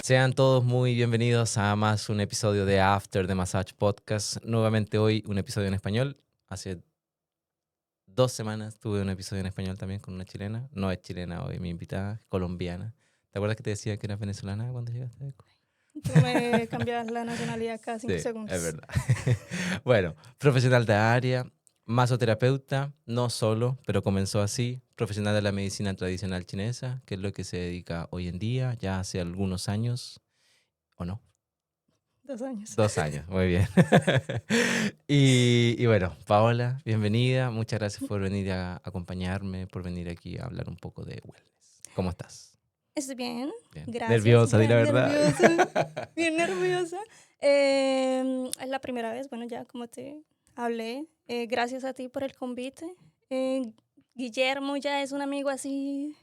Sean todos muy bienvenidos a más un episodio de After the Massage Podcast. Nuevamente hoy un episodio en español. Hace 2 semanas tuve un episodio en español también con una chilena. No es chilena hoy, mi invitada, es colombiana. ¿Te acuerdas que te decía que eras venezolana cuando llegaste? Tú me cambias la nacionalidad cada 5 Sí, segundos. es verdad. Bueno, profesional de área, masoterapeuta, no solo, pero comenzó así. Profesional de la medicina tradicional chinesa, que es lo que se dedica hoy en día, ya hace algunos años, ¿o no? 2 años. 2 años, muy bien. Y bueno, Paola, bienvenida. Muchas gracias por venir a acompañarme, por venir aquí a hablar un poco de wellness. ¿Cómo estás? Estoy bien, Bien. gracias. Nerviosa, di la Bien verdad. nerviosa, bien nerviosa. Es la primera vez, bueno, ya como te hablé, gracias a ti por el convite. Guillermo ya es un amigo así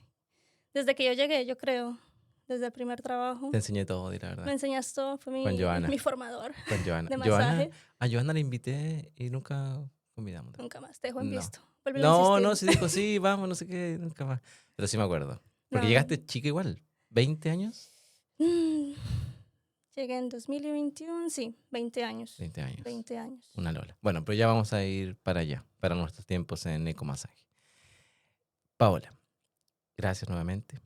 desde que yo llegué, yo creo, desde el primer trabajo. Te enseñé todo, di la Me verdad. enseñas todo, fue Con Joana. mi formador Con Joana. de masaje. A Joana la invité y nunca combinamos. Nunca más te dejo en No. visto. Vuelve a insistir. No, se dijo sí, vamos, no sé qué, nunca más. Pero sí me acuerdo. Porque No. llegaste chica igual, 20 años. Mm, Llegué en 2021, sí, 20 años. 20 años. 20 años. Una lola. Bueno, pero ya vamos a ir para allá, para nuestros tiempos en ecomasaje. Paola, gracias nuevamente.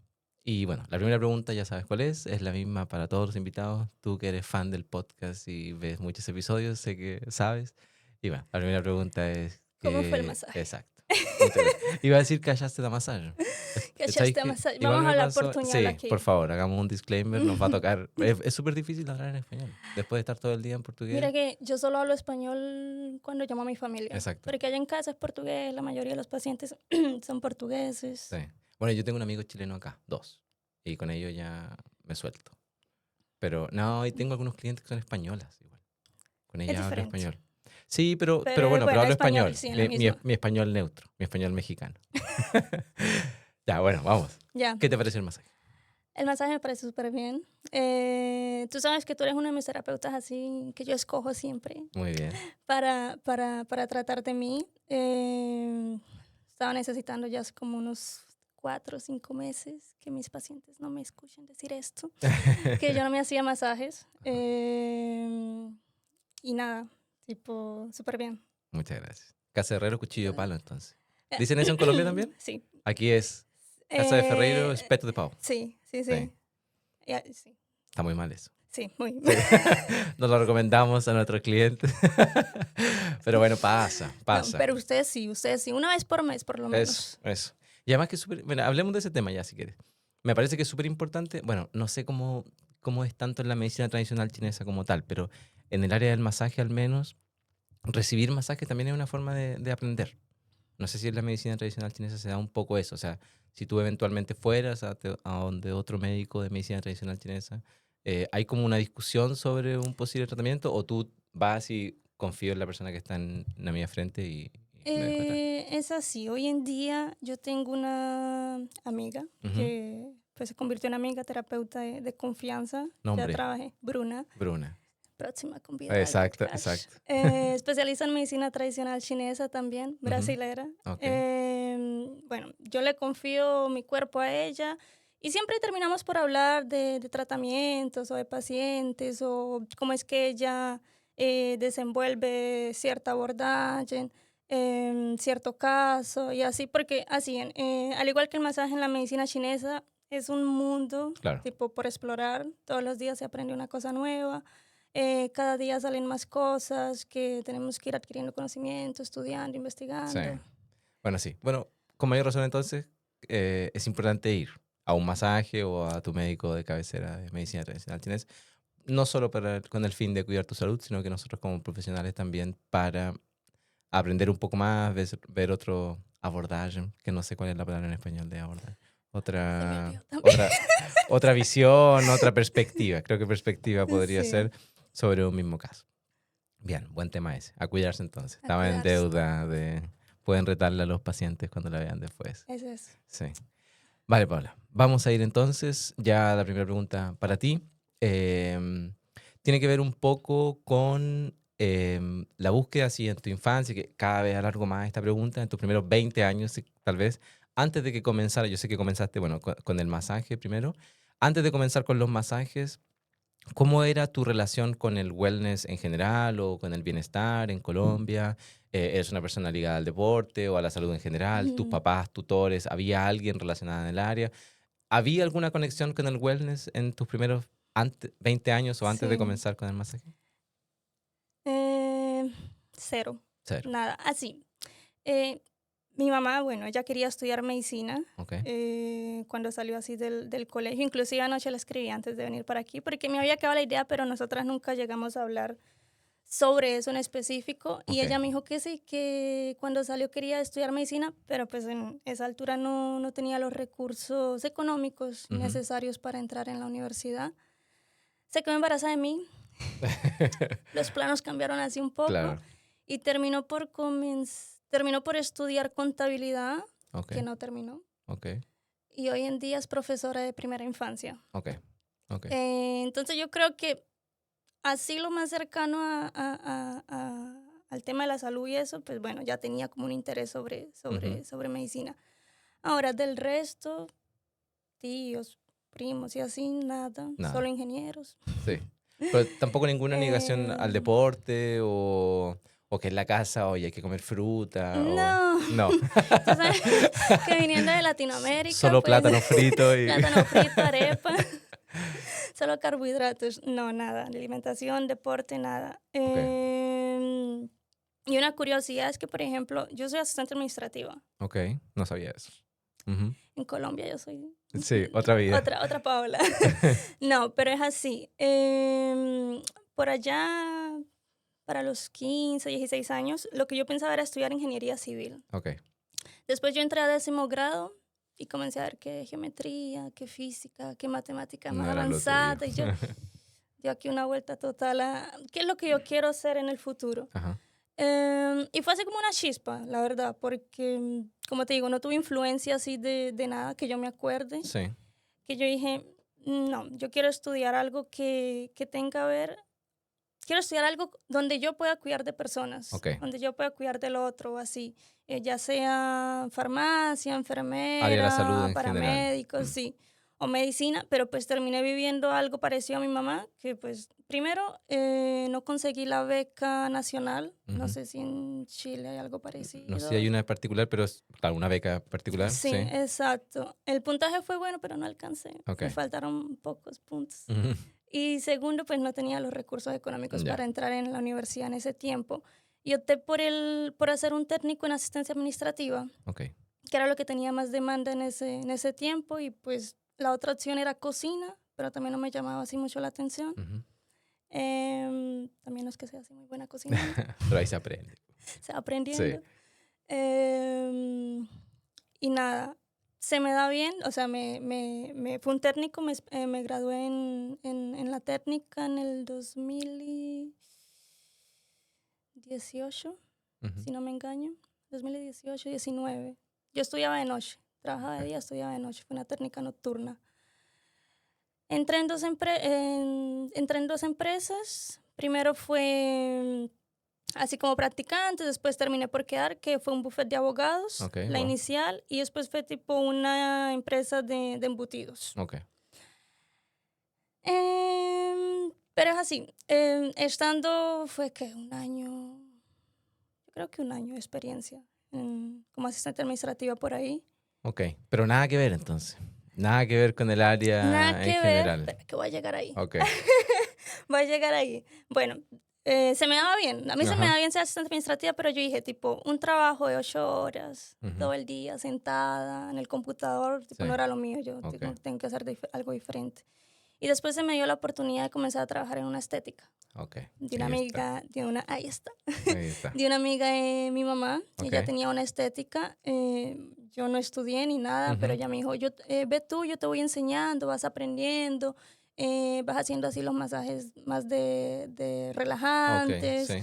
Y bueno, la primera pregunta ya sabes cuál es la misma para todos los invitados. Tú que eres fan del podcast y ves muchos episodios, sé que sabes. Y bueno, la primera pregunta es ¿Cómo fue el masaje? Exacto. Muchas gracias. Iba a decir callaste la masaje. ¿Cachaste masaje? Vamos a hablar portuñol Sí, aquí. por favor, hagamos un disclaimer, nos va a tocar. Es súper difícil hablar en español, después de estar todo el día en portugués. Mira que yo solo hablo español cuando llamo a mi familia. Exacto. Porque allá en casa es portugués, la mayoría de los pacientes son portugueses. Sí. Bueno, yo tengo un amigo chileno acá, 2, y con ellos ya me suelto. Pero no, y tengo algunos clientes que son españolas igual. Con ellas hablo diferente. español. Sí, pero Pero bueno, pero hablo español. sí, en la misma. Mi español neutro, mi español mexicano. Ya, bueno, vamos. Ya. ¿Qué te parece el masaje? El masaje me parece súper bien. Tú sabes que tú eres uno de mis terapeutas así que yo escojo siempre Muy bien. para tratar de mí. Estaba necesitando ya hace como unos 4 o 5 meses que mis pacientes no me escuchen decir esto, que yo no me hacía masajes. Y nada, tipo, súper bien. Muchas gracias. Casa de herrero, cuchillo de palo, entonces. ¿Dicen eso en Colombia también? Sí. Aquí es casa de ferreiro, espeto de pavo. Sí. Sí. Sí. Está muy mal eso. Sí, muy Sí. Nos lo recomendamos a nuestros clientes. Pero bueno, pasa. No, pero ustedes sí, una vez por mes por lo menos. Eso. Y además que es súper... Bueno, hablemos de ese tema ya, si quieres. Me parece que es súper importante. Bueno, no sé cómo es tanto en la medicina tradicional chinesa como tal, pero en el área del masaje al menos, recibir masaje también es una forma de aprender. No sé si en la medicina tradicional chinesa se da un poco eso. O sea, si tú eventualmente fueras a donde otro médico de medicina tradicional chinesa, ¿hay como una discusión sobre un posible tratamiento o tú vas y confío en la persona que está en la mía frente y me dejo tratar? Es así. Hoy en día yo tengo una amiga que pues, se convirtió en amiga terapeuta de confianza. Nombre. Ya trabajé. Bruna. Próxima convidada. Exacto. Especialista en medicina tradicional chinesa también, brasilera. Okay. Bueno, yo le confío mi cuerpo a ella y siempre terminamos por hablar de tratamientos o de pacientes o cómo es que ella desenvuelve cierta abordaje en cierto caso y así, porque así, al igual que el masaje en la medicina chinesa, es un mundo tipo por explorar. Todos los días se aprende una cosa nueva. Cada día salen más cosas que tenemos que ir adquiriendo conocimiento, estudiando, investigando. Sí. Bueno, sí. Bueno, con mayor razón entonces es importante ir a un masaje o a tu médico de cabecera de medicina tradicional chinesa, no solo con el fin de cuidar tu salud, sino que nosotros como profesionales también para aprender un poco más, ver otro abordaje, que no sé cuál es la palabra en español de abordar. Otra visión, otra perspectiva. Creo que perspectiva podría ser sobre un mismo caso. Bien, buen tema ese. A cuidarse entonces. Estaba en deuda pueden retarle a los pacientes cuando la vean después. Eso es. Sí. Vale, Paula. Vamos a ir entonces ya a la primera pregunta para ti. Tiene que ver un poco con la búsqueda así en tu infancia, que cada vez alargo más esta pregunta, en tus primeros 20 años tal vez, antes de que comenzara, yo sé que comenzaste, bueno, con el masaje primero, antes de comenzar con los masajes, ¿Cómo era tu relación con el wellness en general o con el bienestar en Colombia? ¿Eres una persona ligada al deporte o a la salud en general? ¿Tus Ujú. papás, tutores, había alguien relacionado en el área? ¿Había alguna conexión con el wellness en tus primeros 20 años o antes de Sí. comenzar con el masaje? Eh, cero. Cero. Nada. Así. Eh, Mi mamá, bueno, ella quería estudiar medicina Ok. cuando salió así del colegio. Inclusive anoche le escribí antes de venir para aquí porque me había quedado la idea, pero nosotras nunca llegamos a hablar sobre eso en específico. Y Ok. ella me dijo que sí, que cuando salió quería estudiar medicina, pero pues en esa altura no tenía los recursos económicos Ujú. necesarios para entrar en la universidad. Se quedó embarazada de mí, los planos cambiaron así un poco Claro. y terminó por estudiar contabilidad, Ok. que no terminó, Ok. y hoy en día es profesora de primera infancia. Ok. Ok. Entonces yo creo que así lo más cercano al tema de la salud y eso, pues bueno, ya tenía como un interés Ujú. sobre medicina. Ahora, del resto, tíos, primos y así, nada, Nada. solo ingenieros. Sí. Pero tampoco ninguna negación al Eh, deporte o que en la casa, oye, hay que comer fruta o... no, No. tú sabes que viniendo de Latinoamérica, Solo pues plátano frito y... plátano frito, arepa, solo carbohidratos, no, nada, de alimentación, deporte, nada. Ok. Y una curiosidad es que, por ejemplo, yo soy asistente administrativa. Ok. No sabía eso. Ujú. En Colombia yo soy Sí, otra vida. otra Paola. No, pero es así. Por allá, para los 15, 16 años, lo que yo pensaba era estudiar ingeniería civil. Ok. Después yo entré a 10.º grado y comencé a ver qué geometría, qué física, qué matemática más No era lo tuyo. avanzada. Y yo dio aquí una vuelta total a qué es lo que yo quiero hacer en el futuro. Ajá. Y fue así como una chispa, la verdad, porque, como te digo, no tuve influencia así de nada que yo me acuerde, Sí. que yo dije, no, yo quiero estudiar algo que tenga que ver, quiero estudiar algo donde yo pueda cuidar de personas, Ok. donde yo pueda cuidar del otro, así, ya sea farmacia, Área de la salud enfermera, en general. paramédicos, sí, o medicina, pero pues terminé viviendo algo parecido a mi mamá, que pues primero no conseguí la beca nacional, no Ujú. sé si en Chile hay algo No sé si hay parecido. una en particular, pero es claro, una beca particular. Sí, Sí. exacto. El puntaje fue bueno, pero no alcancé. Ok. Me faltaron pocos puntos. Ujú. Y segundo, pues no tenía los recursos económicos Ya. para entrar en la universidad en ese tiempo. Y opté por hacer un técnico en asistencia administrativa, Ok. que era lo que tenía más demanda en ese tiempo. Y pues la otra opción era cocina, pero también no me llamaba así mucho la atención. Ujú. También no es que sea así muy buena cocinando, Pero ahí se aprende. se va Sí. aprendiendo. Em, y nada, se me da bien, o sea, fue un técnico, me gradué en la técnica en el 2018, Ujú. si no me engaño, 2018, 19. Yo estudiaba de noche, trabajaba de Ok. día, estudiaba de noche, fue una técnica nocturna. Entré en dos empresas, primero fue así como practicante, después terminé por quedar, que fue un buffet de abogados, Ok, la wow. inicial, y después fue tipo una empresa de embutidos. Ok. Pero es así, estando fue que un año, yo creo que un año de experiencia como asistente administrativa por ahí. Ok. Pero nada que ver entonces. Nada que ver con el Nada área en que ver, general. pero que voy a llegar ahí. Ok. Voy a llegar ahí. Bueno, se me daba bien. A mí se me Ajá. da bien ser asistente administrativa, pero yo dije, tipo, un trabajo de 8 horas, Ujú. todo el día sentada en el computador, tipo, Sí. no era lo mío. Yo Ok. tengo que hacer algo diferente. Y después se me dio la oportunidad de comenzar a trabajar en una estética. Ok. De una Ahí está. amiga, ahí está, Ahí está. de una amiga de mi mamá. Ella Ok. tenía una estética. Yo no estudié ni nada, pero Ujú. ella me dijo, ve tú, yo te voy enseñando, vas aprendiendo, vas haciendo así los masajes más de Ok. relajantes. Sí.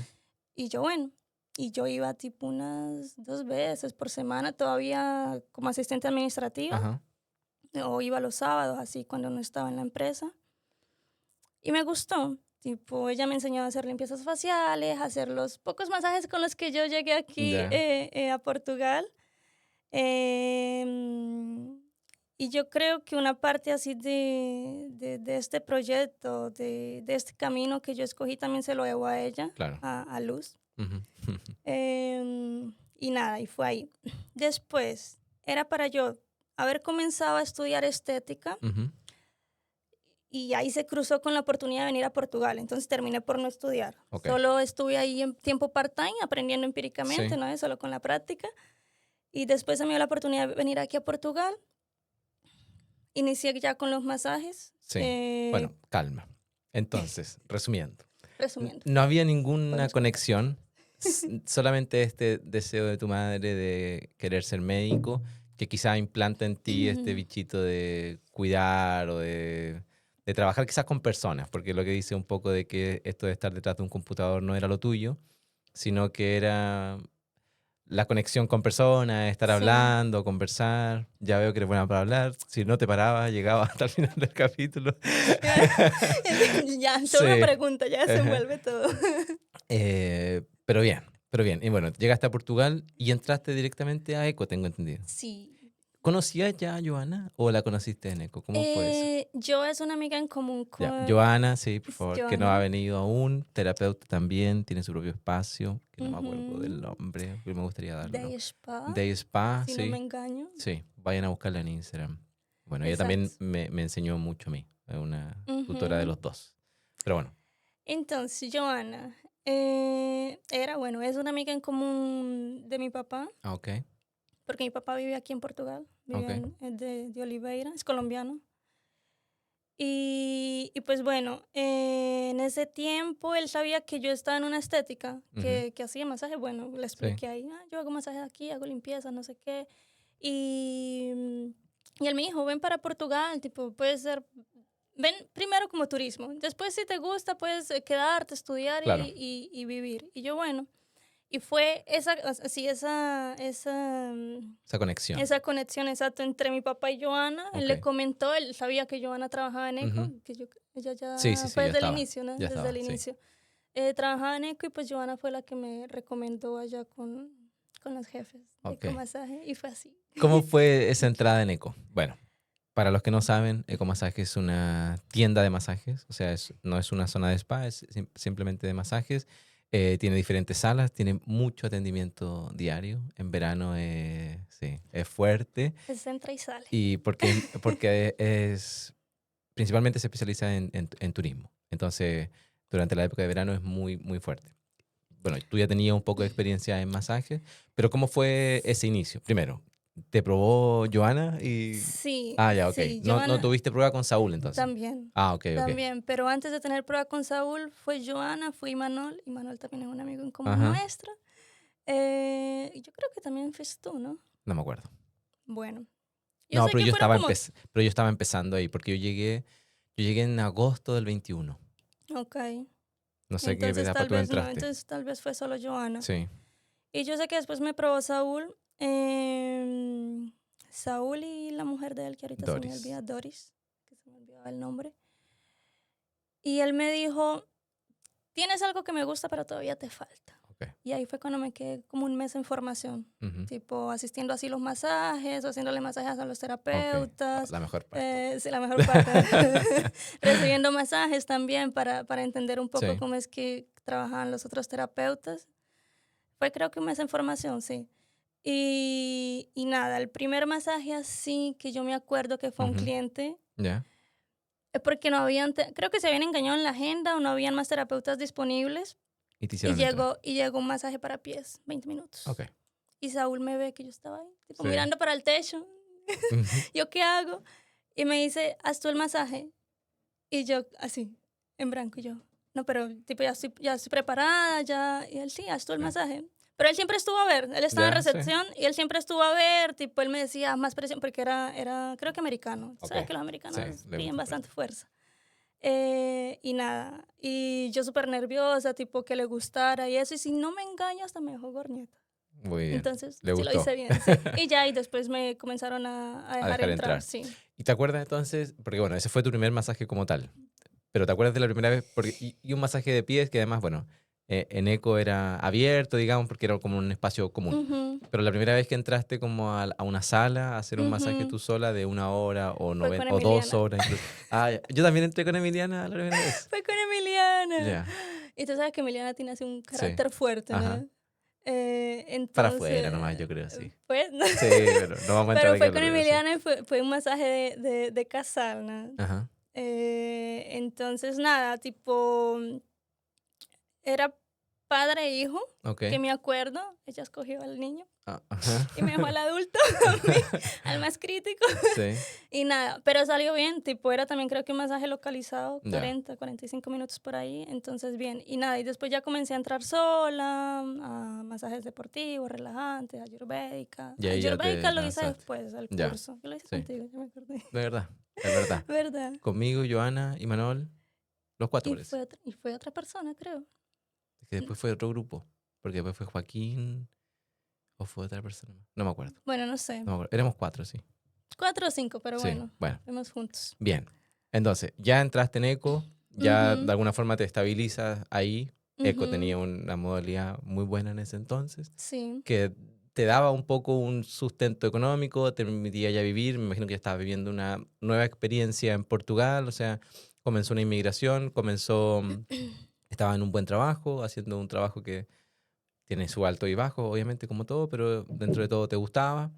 Y yo, bueno, y yo iba tipo unas 2 veces por semana todavía como asistente administrativa, Ajá. o iba los sábados así cuando no estaba en la empresa. Y me gustó. Tipo, ella me enseñó a hacer limpiezas faciales, a hacer los pocos masajes con los que yo llegué aquí Ya. a Portugal. Em, Y yo creo que una parte así de este proyecto, de este camino que yo escogí, también se lo debo a ella, Claro. a Luz. Ujú. Y nada, y fue ahí. Después, era para yo haber comenzado a estudiar estética Ujú. y ahí se cruzó con la oportunidad de venir a Portugal. Entonces terminé por no estudiar. Ok. Solo estuve ahí en tiempo part-time, aprendiendo empíricamente, Sí. ¿no? Solo con la práctica. Y después se me dio la oportunidad de venir aquí a Portugal. Inicié ya con los masajes. Sí. Bueno, calma. Entonces, resumiendo. Resumiendo. No había Podemos ninguna contar. conexión, solamente este deseo de tu madre de querer ser médico, que quizá implanta en ti este bichito de cuidar o de trabajar quizás con personas, porque lo que dice un poco de que esto de estar detrás de un computador no era lo tuyo, sino que era la conexión con personas, estar Sí. hablando, conversar. Ya veo que eres buena para hablar. Si no te parabas, llegabas hasta el final del capítulo. Ya, solo una Sí. pregunta, ya se Ajá. envuelve todo. Pero bien, pero bien. Y bueno, llegaste a Portugal y entraste directamente a ECO, tengo entendido. Sí. ¿Conocías ya a Joana o la conociste en ECO? ¿Cómo fue eso? Yo es una amiga en común Ya, con Joana, sí, por favor, que no ha Joana. venido aún. Terapeuta también, tiene su propio espacio, que no me acuerdo del Ujú. nombre, pero me gustaría darlo. Day Spa, Day Spa, si no me sí. engaño. Sí, vayan a buscarla en Instagram. Bueno, ella también Exacto. me enseñó mucho a mí. Es una tutora de Ujú. los dos. Pero bueno, Entonces, Joana bueno, es una amiga en común de mi papá, ok, porque mi papá vive aquí en Portugal, vive ok. de Oliveira, es colombiano. Y pues bueno, en ese tiempo él sabía que yo estaba en una estética, Ujú, que hacía masaje. Bueno, le sí, expliqué ahí, yo hago masajes aquí, hago limpieza, no sé qué. Y él me dijo, ven para Portugal, tipo, puede ser, ven primero como turismo, después si te gusta puedes quedarte, estudiar claro, y vivir. Y yo, bueno, y fue esa conexión. esa conexión exacta entre mi papá y Joana. Él Ok. le comentó, él sabía que Joana trabajaba en ECO, Ujú. que ella Sí, sí, ya sí, fue ya desde el estaba. inicio, ¿no? Ya Desde el estaba, sí. inicio. Trabajaba en ECO y pues Joana fue la que me recomendó allá con los jefes de Ok. Ecomasaje y fue así. ¿Cómo fue esa entrada en ECO? Bueno, para los que no saben, Eco Masaje es una tienda de masajes, o sea, no es una zona de spa, es simplemente de masajes. Tiene diferentes salas, tiene mucho atendimiento diario. En verano, sí, es fuerte. Se entra y sale. Y porque principalmente se especializa en turismo. Entonces, durante la época de verano es muy, muy fuerte. Bueno, tú ya tenías un poco de experiencia en masajes, pero ¿cómo fue ese inicio? Primero, ¿te probó Joana? Sí, Ah, ya, ok. sí, No Joana tuviste prueba con Saúl entonces. también. Ah, ok, ok. También, pero antes de tener prueba con Saúl fue Joana, fui Manuel, y Manuel también es un amigo en común Ajá. nuestro. Y yo creo que también fuiste tú, ¿no? No me acuerdo. Bueno, yo No, sé que fueron como... pero yo estaba empezando ahí, porque yo llegué en agosto del 21. Ok, No sé qué entonces etapa tal tú vez no, entraste. entonces tal vez fue solo Joana. Sí. Y yo sé que después me probó Saúl, Saúl y la mujer de él, que ahorita se me Doris. olvida, Doris, que se me olvidaba el nombre. Y él me dijo, tienes algo que me gusta, pero todavía te falta. Ok. Y ahí fue cuando me quedé como un mes en formación, Ujú. tipo asistiendo así los masajes, o haciéndole masajes a los Ok. terapeutas. La mejor parte. Sí, la mejor parte. Recibiendo masajes también para entender un poco Sí. cómo es que trabajaban los otros terapeutas. Fue creo que un mes en formación, sí. Y nada, el primer masaje así que yo me acuerdo que fue un Ujú. cliente, Ya. es porque no habían, creo que se habían engañado en la agenda o no habían más terapeutas disponibles. Y te Y hicieron entrar. llegó un masaje para pies, 20 minutos. Ok. Y Saúl me ve que yo estaba ahí, tipo Sí. mirando para el techo. Ujú. ¿Yo qué hago? Y me dice, haz tú el masaje. Y yo así, en blanco, y yo, no, pero tipo ya estoy preparada, ya. Y él, sí, haz tú el Sí. masaje. Pero él siempre estuvo a ver, él estaba en Ya, sí. recepción y él siempre estuvo a ver, tipo, él me decía más presión, porque creo que americano. Ok. Sabes que los Sí, americanos le tienen gusta bastante fuerza. Y nada, y yo súper nerviosa, tipo, que le gustara y eso. Y si no me engaño, hasta me dejó gorñeta. Muy bien. Entonces, Le sí lo gustó. hice bien, sí. Y ya, y después me comenzaron a A dejar dejar entrar, entrar. sí. ¿Y te acuerdas entonces? Porque bueno, ese fue tu primer masaje como tal. Pero ¿te acuerdas de la primera vez? Y un masaje de pies que además, bueno, En ECO era abierto, digamos, porque era como un espacio común. Ujú, Pero la primera vez que entraste como a una sala a hacer un masaje ujú. tú sola de 1 hora o, Fue con o 2 Emiliana. horas incluso. Ah, ya. Yo también entré con Emiliana la primera vez. Fue con Emiliana. Ya, Y tú sabes que Emiliana tiene así un sí. carácter fuerte, Ajá. ¿no? Para afuera nomás, yo Entonces, creo, sí. pues, Sí, pero no vamos a entrar pero aquí a fue hablar con de eso. Emiliana y fue un masaje de casal, ¿no? Ajá. Entonces, nada, tipo, era padre e hijo, Ok. que me acuerdo, ella escogió al niño Ah, ajá. y me dejó al adulto, a mí, al más crítico. Sí, Y nada, pero salió bien, tipo, era también creo que un masaje localizado, ya. 45 minutos por ahí, entonces bien. Y nada, y después ya comencé a entrar sola, a masajes deportivos, relajantes, ayurvédica. Y ahí ya te Ayurvédica lo hice lanzaste. después del Ya, curso, yo lo hice sí. contigo, ya me acordé. De verdad, es verdad. ¿Verdad? Conmigo, Joana y Manuel, los cuatro parece. Y fue otra persona, creo. Es que después fue otro grupo. Porque después fue Joaquín o fue otra persona más. No me acuerdo. Bueno, no sé, No me acuerdo. Éramos 4, sí. 4 o 5, pero Sí, bueno, bueno. fuimos juntos. Bien. Entonces, ya entraste en ECO, ya Ujú, de alguna forma te estabilizas ahí. ECO ujú, tenía una modalidad muy buena en ese entonces, sí. que te daba un poco un sustento económico, te permitía ya vivir. Me imagino que ya estabas viviendo una nueva experiencia en Portugal, o sea, comenzó una inmigración, estaba en un buen trabajo, haciendo un trabajo que tiene su alto y bajo, obviamente, como todo, pero dentro de todo te gustaba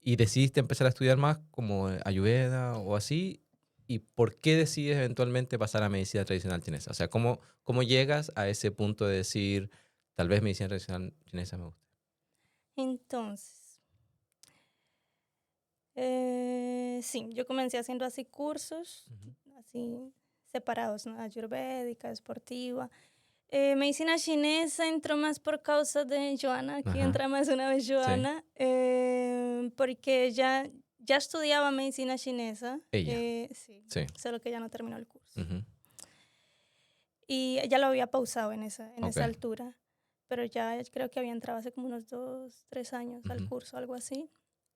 y decidiste empezar a estudiar más como Ayurveda o así. ¿Y por qué decides eventualmente pasar a medicina tradicional chinesa? O sea, ¿cómo llegas a ese punto de decir, tal vez medicina tradicional chinesa me gusta? Entonces, sí, yo comencé haciendo así cursos, Ujú. así separados, ¿no? Ayurvédica, deportiva. Medicina chinesa entró más por causa de Joana, aquí Ajá, entra más una vez sí, Joana, porque ella ya estudiaba medicina chinesa, ella, sí, sí, solo que ya no terminó el curso. ujú, Y ella lo había pausado en ok, esa altura, pero ya creo que había entrado hace como unos 2, 3 años al ujú, curso, algo así.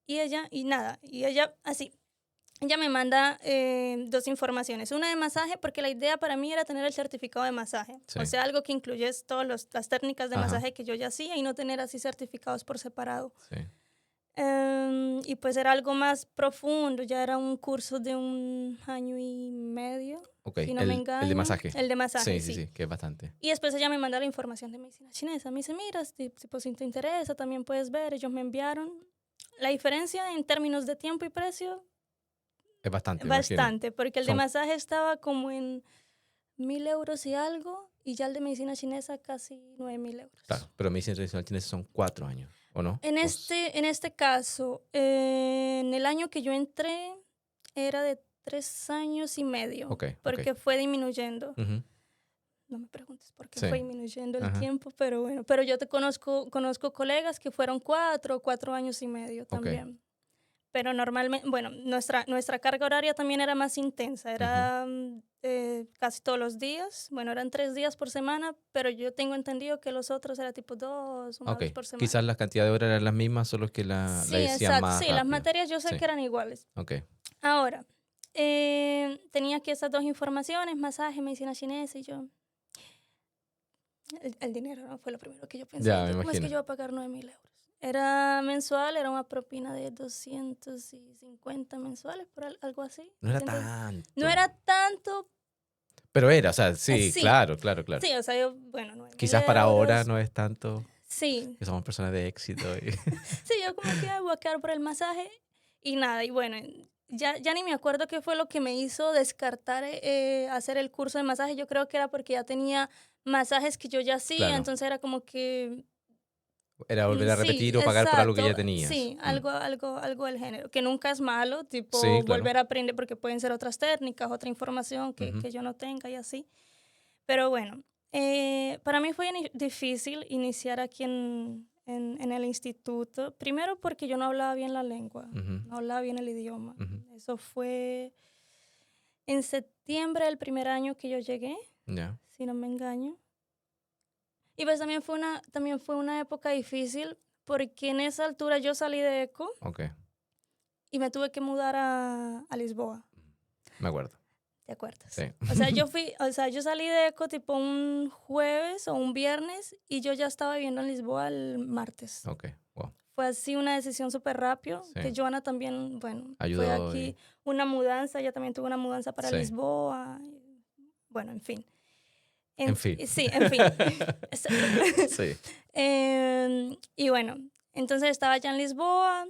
Y nada, y ella así, ella me manda 2 informaciones. Una de masaje, porque la idea para mí era tener el certificado de masaje. sí, O sea, algo que incluyes todas las técnicas de ajá, masaje que yo ya hacía y no tener así certificados por separado. sí, Y pues era algo más profundo, ya era un curso de 1 año y medio, ok, si no me el de engaño. masaje, El de masaje, sí, sí, sí. sí, que es bastante, Y después ella me manda la información de medicina chinesa. Me dice, mira, si te interesa, también puedes ver. Ellos me enviaron. La diferencia en términos de tiempo y precio, es bastante, me imagino. bastante, porque el de Son, masaje estaba como en 1.000 euros y algo, y ya el de medicina chinesa casi 9.000 euros. claro, pero medicina tradicional chinesa son 4 años, ¿o no? En este caso, en el año que yo entré, era de 3 años y medio, Ok, ok. porque fue disminuyendo. Ujú, No me preguntes por qué sí, fue disminuyendo el ajá, tiempo, pero bueno, pero yo te conozco colegas que fueron 4 años y medio ok, también. Pero normalmente, bueno, nuestra carga horaria también era más intensa, ujú, era casi todos los días. Bueno, eran 3 días por semana, pero yo tengo entendido que los otros era tipo una ok. vez por semana. Quizás las cantidades de horas eran las mismas, solo que la Sí, decían exacto. más Sí, las rápido. materias yo sé Sí, que eran iguales. ok, Ahora, tenía aquí esas 2 informaciones, masaje, medicina chinesa, y yo, el dinero, ¿no? Fue lo primero que yo pensé. ya me Yo, ¿cómo es que imagino. yo voy a pagar 9.000 euros? Era mensual, era una propina de 250 mensuales, por algo así. No era 200. No tanto, era tanto, pero era, o sea, sí, sí, claro, claro, claro. sí, o sea, yo, bueno, 9.000 Quizás para ahora euros, no es tanto, sí, que somos personas de éxito. sí, yo como que voy a quedar por el masaje y nada, y bueno, ya ni me acuerdo qué fue lo que me hizo descartar hacer el curso de masaje. Yo creo que era porque ya tenía masajes que yo ya hacía, Claro, entonces era como que era volver a sí, repetir o pagar por algo que ya exacto. tenías. Sí, Mm. algo del género, que nunca es malo, Sí, tipo claro. volver a aprender porque pueden ser otras técnicas, otra información Ujú, que yo no tenga y así. Pero bueno, para mí fue difícil iniciar aquí en el instituto, primero porque yo no hablaba bien la lengua, ujú, no hablaba bien el idioma. ujú. Eso fue en septiembre del primer año que yo llegué, Ya, si no me engaño. Y pues también fue una época difícil porque en esa altura yo salí de ECO ok, y me tuve que mudar a Lisboa. me acuerdo. ¿te acuerdas? Sí. O sea, yo salí de ECO tipo un jueves o un viernes y yo ya estaba viviendo en Lisboa el martes. Ok, wow. Fue así una decisión súper rápido, Sí. que Joana también, bueno, fue Ayudó. aquí una mudanza, ella también tuvo una mudanza para Sí. Lisboa, bueno, en fin. En fin. Sí, en fin. Exacto. Sí. Y bueno, entonces estaba ya en Lisboa,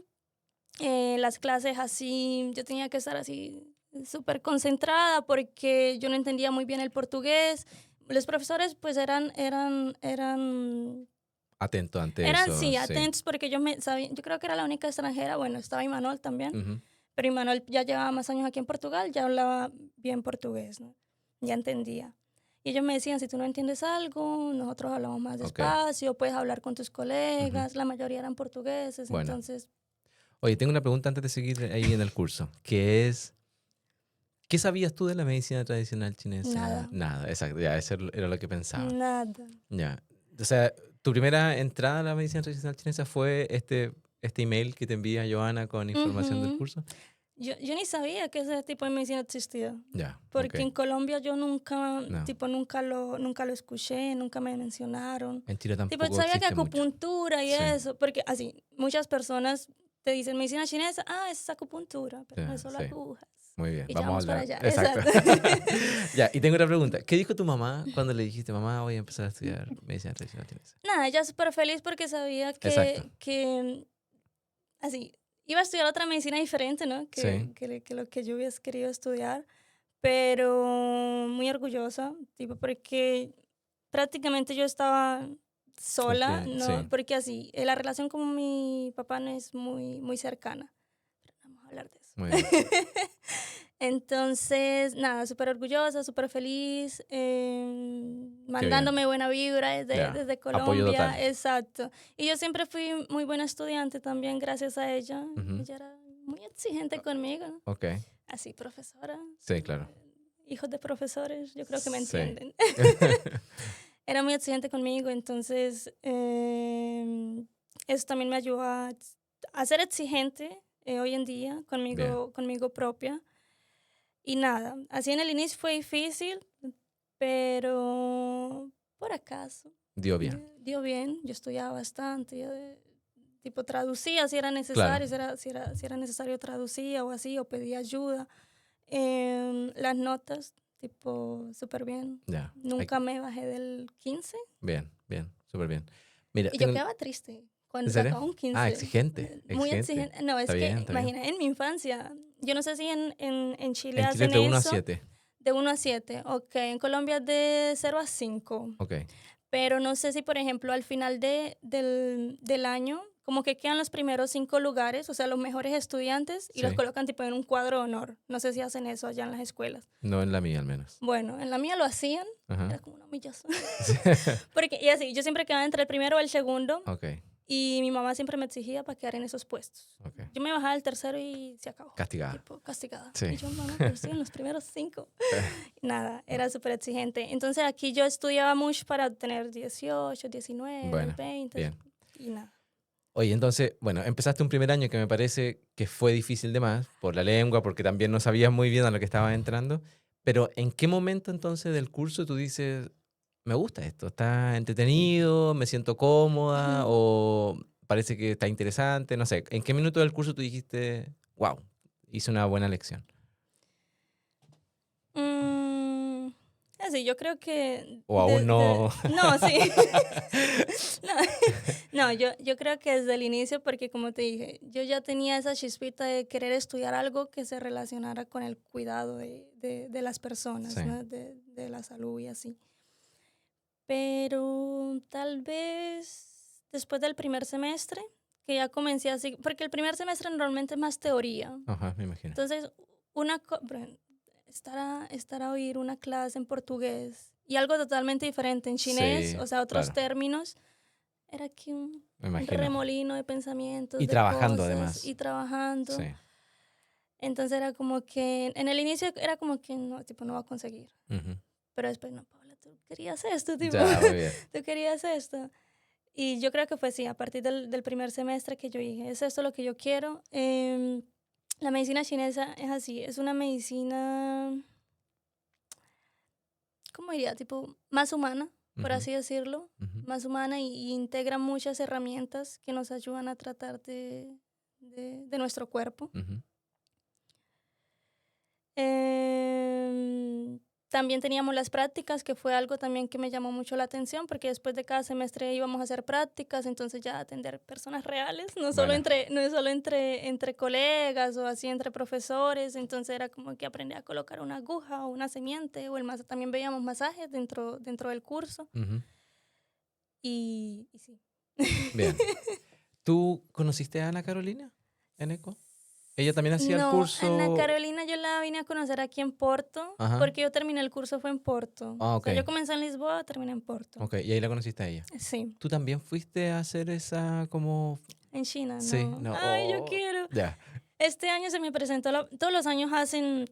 las clases así, yo tenía que estar así súper concentrada porque yo no entendía muy bien el portugués. Los profesores pues eran Atento ante eso. sí, atentos porque yo creo que era la única extranjera, bueno, estaba Imanol también, Ujú. pero Imanol ya llevaba más años aquí en Portugal, ya hablaba bien portugués, ¿no? Ya entendía. Y ellos me decían, si tú no entiendes algo, nosotros hablamos más Ok. despacio, puedes hablar con tus colegas, la mayoría eran portugueses, Bueno. entonces... Oye, tengo una pregunta antes de seguir ahí en el curso, que es, ¿qué sabías tú de la medicina tradicional chinesa? Nada. Nada, exacto, ya, eso era lo que pensaba. Nada. Ya. O sea, tu primera entrada a la medicina tradicional chinesa fue este email que te envía Joana con información del Ujú. curso. Yo ni sabía que ese tipo de medicina existía. Ya, Porque ok. en Colombia yo nunca, No. tipo, nunca lo escuché, nunca me mencionaron. En Chile Tipo, tampoco sabía que existe mucho. acupuntura y Sí. eso, porque así, muchas personas te dicen medicina chinesa, es acupuntura, pero no es solo Sí. agujas. Muy bien, Y ya vamos a vamos para hablar. allá. Exacto. Exacto. Ya, y tengo una pregunta. ¿Qué dijo tu mamá cuando le dijiste, mamá, voy a empezar a estudiar medicina tradicional chinesa? Nada, ella súper feliz porque sabía Exacto. que así, iba a estudiar otra medicina diferente, ¿no? Sí. Que lo que yo hubiese querido estudiar, pero muy orgullosa, tipo, porque prácticamente yo estaba sola, ¿no? Sí. Porque así, la relación con mi papá no es muy cercana. Pero no vamos a hablar de eso. Muy bien. Entonces, nada, súper orgullosa, súper feliz, mandándome buena vibra Ya. desde Apoyo Colombia, total. exacto. Y yo siempre fui muy buena estudiante también, gracias a ella. Ujú. Ella era muy exigente conmigo, ¿no? Ok. Así, profesora. Sí, claro. Hijos de profesores, yo creo que me Sí. entienden. Era muy exigente conmigo, entonces eso también me ayudó a ser exigente hoy en día conmigo propia. Y nada, así en el inicio fue difícil, pero por acaso Dio bien. dio bien. Yo estudiaba bastante, yo tipo traducía si era Claro. necesario, si era necesario traducía o así, o pedía ayuda. Las notas, tipo, súper bien. Ya. Nunca me bajé del 15 Bien, bien, súper bien. Mira, y yo tengo... quedaba triste ¿En cuando serio? sacaba un Ah, 15. exigente. Muy Exigente. exigente. No, es Está bien, que, está bien. imagina, en mi infancia, yo no sé si en Chile En Chile hacen de 1 a eso. 7. De 1 a 7, ok. En Colombia es de 0 a 5. Ok. Pero no sé si, por ejemplo, al final del año, como que quedan los primeros 5 lugares, o sea, los mejores estudiantes, y los Sí. colocan tipo en un cuadro de honor. No sé si hacen eso allá en las escuelas. No en la mía, al menos. Bueno, en la mía lo hacían. Ajá. Era como una humillación. Porque, y así, yo siempre quedaba entre el primero o el segundo. Ok. Y mi mamá siempre me exigía para quedar en esos puestos. Ok. Yo me bajaba al tercero y se acabó. Castigada. Tipo, castigada. Sí. Y yo, mamá, pero estoy en los primeros 5. Nada, era súper exigente. Entonces aquí yo estudiaba mucho para obtener 18, 19, Bueno, 20. bien. Y nada. Oye, entonces, bueno, empezaste un primer año que me parece que fue difícil de más, por la lengua, porque también no sabías muy bien a lo que estabas entrando. Pero ¿en qué momento entonces del curso tú dices, me gusta esto, está entretenido, me siento cómoda o parece que está interesante? No sé, ¿en qué minuto del curso tú dijiste, wow, hice una buena lección? Así, yo creo que... O aún no. no, sí. No, no, yo creo que desde el inicio, porque como te dije, yo ya tenía esa chispita de querer estudiar algo que se relacionara con el cuidado de las personas, Sí. ¿no? De la salud y así. Pero tal vez después del primer semestre, que ya comencé así, porque el primer semestre normalmente es más teoría. Ajá, me imagino. Entonces, por ejemplo, estar a oír una clase en portugués y algo totalmente diferente en chinés, Sí, o sea, otros claro, términos, era aquí un me imagino. remolino de pensamientos, Y de trabajando cosas además. y trabajando. Sí. Entonces era como que, en el inicio era como que no, tipo, no va a conseguir. Ujú. Pero después, no, Paula, tú querías esto, tipo, Ya, muy bien. tú querías esto. Y yo creo que fue sí, a partir del primer semestre que yo dije, es esto lo que yo quiero. La medicina chinesa es así, es una medicina ¿cómo diría? Tipo, más humana, por Ujú, así decirlo. ujú, Más humana y integra muchas herramientas que nos ayudan a tratar de nuestro cuerpo. ujú. Em, También teníamos las prácticas, que fue algo también que me llamó mucho la atención, porque después de cada semestre íbamos a hacer prácticas, entonces ya atender personas reales, Bueno, no es solo entre colegas o así entre profesores, entonces era como que aprender a colocar una aguja o una semiente, o también veíamos masajes dentro del curso, ujú, y sí. bien. ¿Tú conociste a Ana Carolina en ECO? Ella también hacía el No, Ana curso. Carolina yo la vine a conocer aquí en Porto, Ajá. porque yo terminé el curso fue en Porto. Ah, O ok. sea, yo comencé en Lisboa, terminé en Porto. Ok, y ahí la conociste a ella. Sí, ¿Tú también fuiste a hacer esa como... en China, Sí, no. no. Ay, yo Oh, quiero. ya. Este año se me presentó, todos los años hacen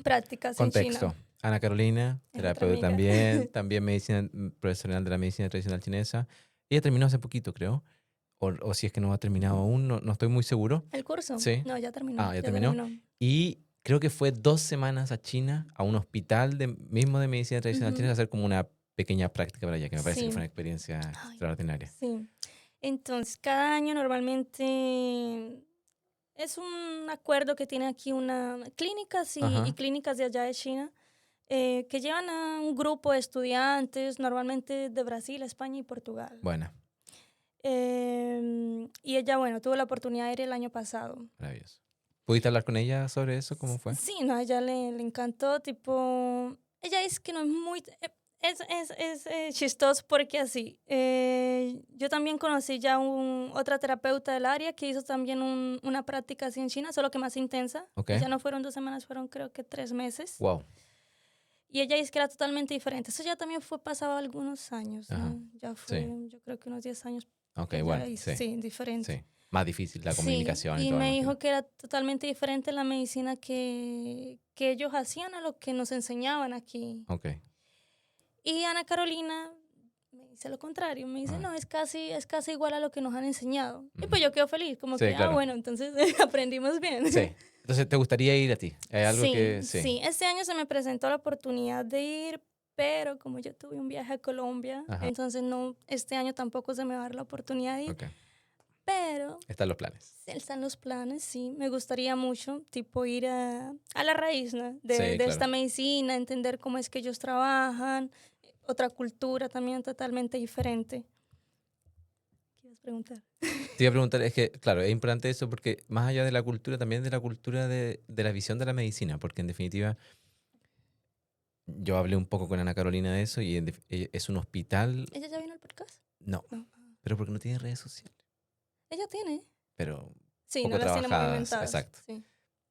prácticas en China. Contexto. Ana Carolina, Es otra terapeuta amiga. también, también medicina, profesional de la medicina tradicional chinesa. Ella terminó hace poquito, creo. O si es que no ha terminado aún, no, no estoy muy seguro. ¿El curso? Sí. No, ya terminó, Ah, ya ya terminó. terminó. Y creo que fue 2 semanas a China, a un hospital mismo de medicina tradicional Ujú. chinesa, a hacer como una pequeña práctica para allá, que me parece que fue Sí. una experiencia Ay, extraordinaria. sí. Entonces, cada año normalmente es un acuerdo que tiene aquí una clínicas y Ajá. clínicas de allá de China, que llevan a un grupo de estudiantes, normalmente de Brasil, España y Portugal. Buena, Y ella, bueno, tuvo la oportunidad de ir el año pasado. maravilloso. ¿Pudiste hablar con ella sobre eso? ¿Cómo fue? Sí, no, a ella le encantó, tipo, ella es que no es muy, chistoso porque así, yo también conocí ya otra terapeuta del área que hizo también una práctica así en China, solo que más intensa, Ok. y ya no fueron 2 semanas, fueron creo que 3 meses, Wow. y ella es que era totalmente diferente, eso ya también fue pasado algunos años, Ajá. ¿no? Ya Sí. fue, yo creo que unos 10 años Ok, que ella bueno, hizo, sí, sí, diferente. sí. Más difícil la Sí, comunicación y y todo, me me imagino. dijo que era totalmente diferente la medicina que ellos hacían a lo que nos enseñaban aquí. Ok. Y Ana Carolina me dice lo contrario, me dice, Ah, no, es casi igual a lo que nos han enseñado. Y ujú. pues yo quedo feliz, como Sí, que, claro. bueno, entonces aprendimos bien. Sí. Entonces, ¿te gustaría ir a ti? Es algo Sí, que sí. sí, este año se me presentó la oportunidad de ir, pero como yo tuve un viaje a Colombia, Ajá. entonces no, este año tampoco se me va a dar la oportunidad de ir, Ok. pero Están los planes. están los planes, sí. Me gustaría mucho, tipo, ir a la raíz, ¿no? Sí, de esta claro. medicina, entender cómo es que ellos trabajan, otra cultura también totalmente diferente. ¿Quieres preguntar? Te iba a preguntar, es que, claro, es importante eso porque más allá de la cultura, también de la cultura de la visión de la medicina, porque en definitiva, yo hablé un poco con Ana Carolina de eso y es un hospital, ¿Ella ya vino al podcast? no, No. pero porque no tiene redes sociales, Ella tiene. pero Sí, no poco las tiene trabajadas, movimentadas. exacto. Sí.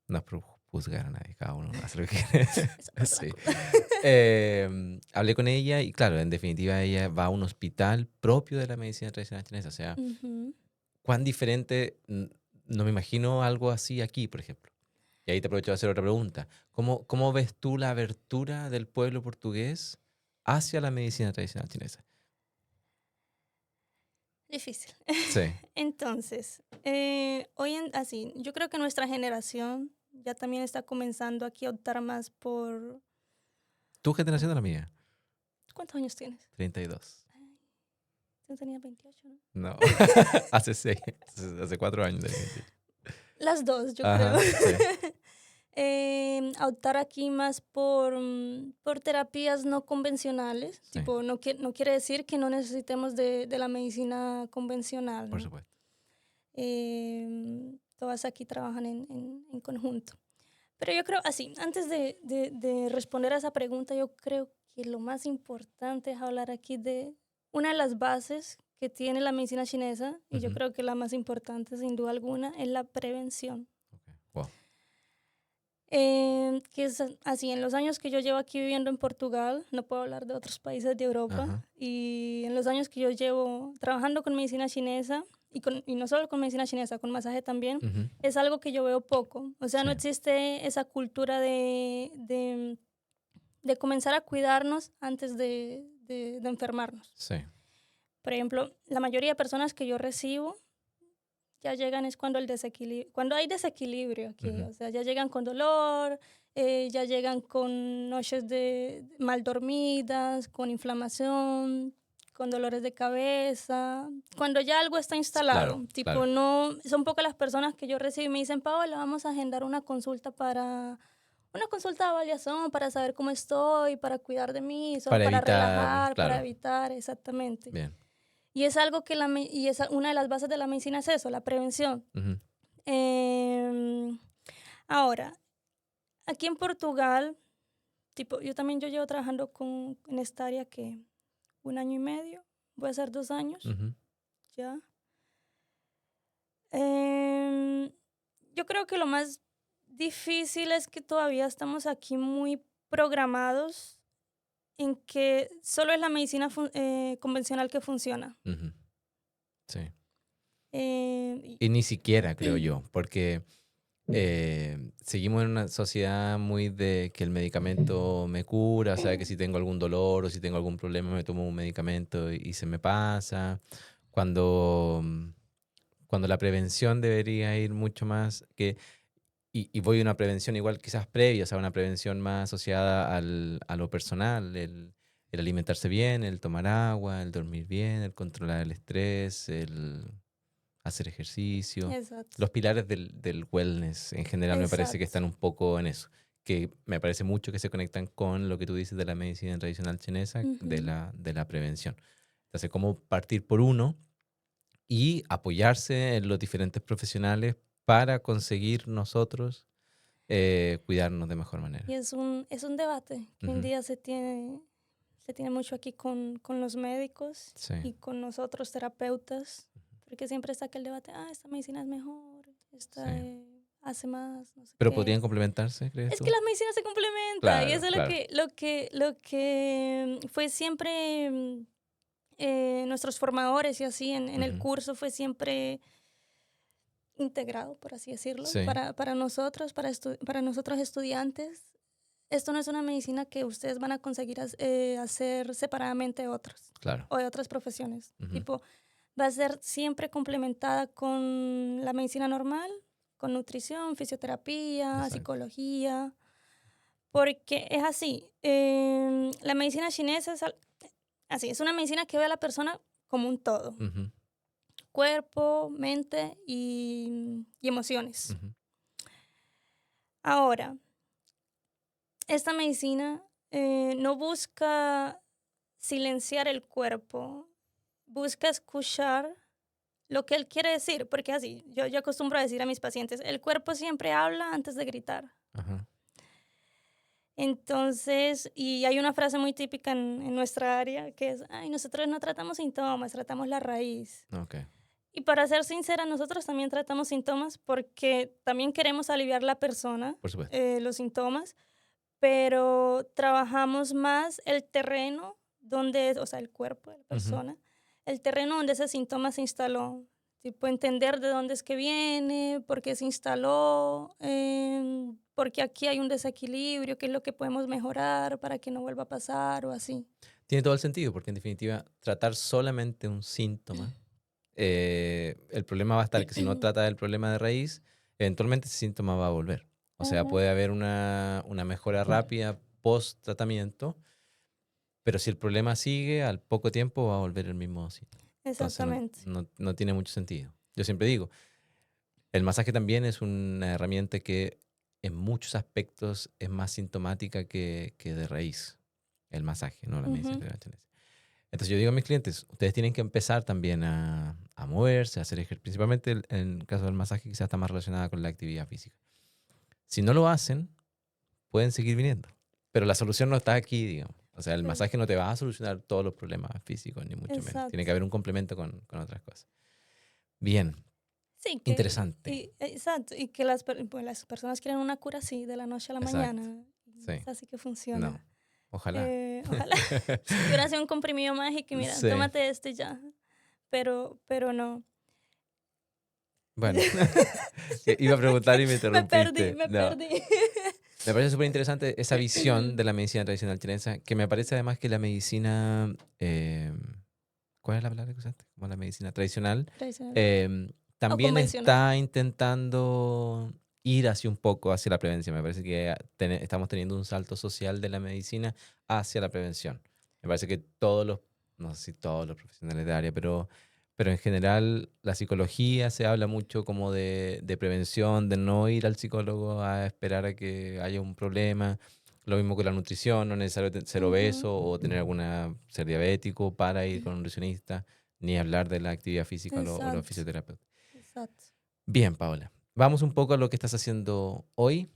No es por juzgar a nadie, cada uno hace lo que quiere. Esa parte la Sí. culpa. Hablé con ella y claro, en definitiva ella va a un hospital propio de la medicina tradicional chinesa. O sea, Ujú. cuán diferente, no me imagino algo así aquí, por ejemplo. Y ahí te aprovecho de hacer otra pregunta. ¿Cómo ves tú la abertura del pueblo portugués hacia la medicina tradicional chinesa? Difícil. Sí. Entonces, así, yo creo que nuestra generación ya también está comenzando aquí a optar más por... ¿Tu generación o la mía? ¿Cuántos años tienes? 32. Tú tenías 28, ¿no? No, hace 6, hace 4 años. Tenía 28. Las dos, yo creo. Ajá, sí, A optar aquí más por terapias no convencionales. sí, Tipo, no quiere decir que no necesitemos de la medicina convencional, por ¿no? supuesto. Todas aquí trabajan en conjunto. Pero yo creo, así, antes de responder a esa pregunta, yo creo que lo más importante es hablar aquí de una de las bases que tiene la medicina chinesa, y yo Ujú. creo que la más importante, sin duda alguna, es la prevención. Ok, wow. Que es así, en los años que yo llevo aquí viviendo en Portugal, no puedo hablar de otros países de Europa, Ajá. y en los años que yo llevo trabajando con medicina chinesa, y no solo con medicina chinesa, con masaje también, Ujú. es algo que yo veo poco. O sea, Sí, no existe esa cultura de comenzar a cuidarnos antes de enfermarnos. sí. Por ejemplo, la mayoría de personas que yo recibo ya llegan es cuando hay desequilibrio aquí, Ujú. o sea, ya llegan con dolor, ya llegan con noches de mal dormidas, con inflamación, con dolores de cabeza, cuando ya algo está Claro, instalado. Tipo, claro. no, son pocas las personas que yo recibo y me dicen, Paola, vamos a agendar una consulta de avaliación para saber cómo estoy, para cuidar de mí, solo Para para evitar, relajar, para claro, evitar, exactamente. bien. Y es algo que y es una de las bases de la medicina es eso, la prevención. Ujú, Em, Ahora, aquí en Portugal, tipo, yo llevo trabajando en esta área que 1 año y medio, voy a hacer 2 años ujú, ya. Em, yo creo que lo más difícil es que todavía estamos aquí muy programados en que solo es la medicina convencional que funciona. ujú, sí. Y- Y ni siquiera, creo yo, porque seguimos en una sociedad muy de que el medicamento me cura, o sea, que si tengo algún dolor o si tengo algún problema me tomo un medicamento y se me pasa, cuando, cuando la prevención debería ir mucho más, y voy a una prevención igual quizás previa, o sea, una prevención más asociada a lo personal, el alimentarse bien, el tomar agua, el dormir bien, el controlar el estrés, el hacer ejercicio. exacto, Los pilares del wellness en general me parece que exacto. están un poco en eso, que me parece mucho que se conectan con lo que tú dices de la medicina tradicional chinesa, Ujú. de la prevención. Entonces, cómo partir por uno y apoyarse en los diferentes profesionales para conseguir nosotros cuidarnos de mejor Y manera. es un debate que hoy en Ujú, día se tiene mucho aquí con los médicos sí. y con nosotros terapeutas, porque siempre está aquel debate, esta medicina es mejor, Sí. esta hace más, no sé Pero qué. podrían complementarse, ¿crees Es que tú? las medicinas se complementan y Claro, eso es claro. lo que fue siempre nuestros formadores y así en el Ujú, curso fue siempre integrado, por así decirlo, sí, para nosotros, para nosotros estudiantes. Esto no es una medicina que ustedes van a conseguir hacer separadamente de otros claro. o de otras profesiones. Ujú, Tipo, va a ser siempre complementada con la medicina normal, con nutrición, fisioterapia, exacto. psicología, porque es así. La medicina chinesa es así, es una medicina que ve a la persona como un todo, Ujú, cuerpo, mente y emociones. ujú, Ahora, esta medicina no busca silenciar el cuerpo, busca escuchar lo que él quiere decir, porque así, yo acostumbro a decir a mis pacientes, el cuerpo siempre habla antes de gritar. ajá, Entonces, y hay una frase muy típica en nuestra área que es, ay, nosotros no tratamos síntomas, tratamos la raíz. ok, Y para ser sincera, nosotros también tratamos síntomas porque también queremos aliviar la persona, por supuesto. los síntomas, pero trabajamos más el terreno donde, o sea, el cuerpo de la Ujú, persona, el terreno donde ese síntoma se instaló. Tipo, entender de dónde es que viene, por qué se instaló, porque aquí hay un desequilibrio, qué es lo que podemos mejorar para que no vuelva a pasar o así. tiene todo el sentido, porque en definitiva, tratar solamente un síntoma, el problema va a estar que si no trata el problema de raíz, eventualmente ese síntoma va a volver. O sea, Ujú, puede haber una mejora rápida post tratamiento, pero si el problema sigue, al poco tiempo va a volver el mismo síntoma. Entonces exactamente. no tiene mucho sentido. Yo siempre digo, el masaje también es una herramienta que en muchos aspectos es más sintomática que de raíz. El masaje, no la medicina Ujú, tradicional chinesa. Entonces yo digo a mis clientes, ustedes tienen que empezar también a moverse, a hacer ejercicio, principalmente en el caso del masaje quizás está más relacionada con la actividad física. Si no lo hacen, pueden seguir viniendo, pero la solución no está aquí, digamos. O sea, el es- masaje no te va a solucionar todos los problemas físicos, ni mucho menos. Tiene que exacto. haber un complemento con otras cosas. Bien, Sí, interesante. exacto, y que pues, las personas quieren una cura así, de la noche a la Exacto. mañana. Y Sí. es así que No. funciona. Ojalá. Ojalá hubiera sido un comprimido mágico y mira, Sí. tómate este ya. Pero no. Bueno, iba a preguntar y me Me perdí, interrumpiste. me No. perdí. Me parece súper interesante esa visión de la medicina tradicional chinesa, que me parece además que la medicina, ¿cuál es la palabra que usaste? Como la medicina tradicional, Tradicional. em, O también convencional. está intentando ir hacia un poco hacia la prevención. Me parece que estamos teniendo un salto social de la medicina hacia la prevención. Me parece que no sé si todos los profesionales de área, pero en general la psicología se habla mucho como de prevención, de no ir al psicólogo a esperar a que haya un problema. Lo mismo con la nutrición, no es necesario ser Ujú, obeso o ser diabético para ir con un nutricionista, ni hablar de la actividad física o los exacto, fisioterapeutas. exacto. Bien, Paola. Vamos un poco a lo que estás haciendo hoy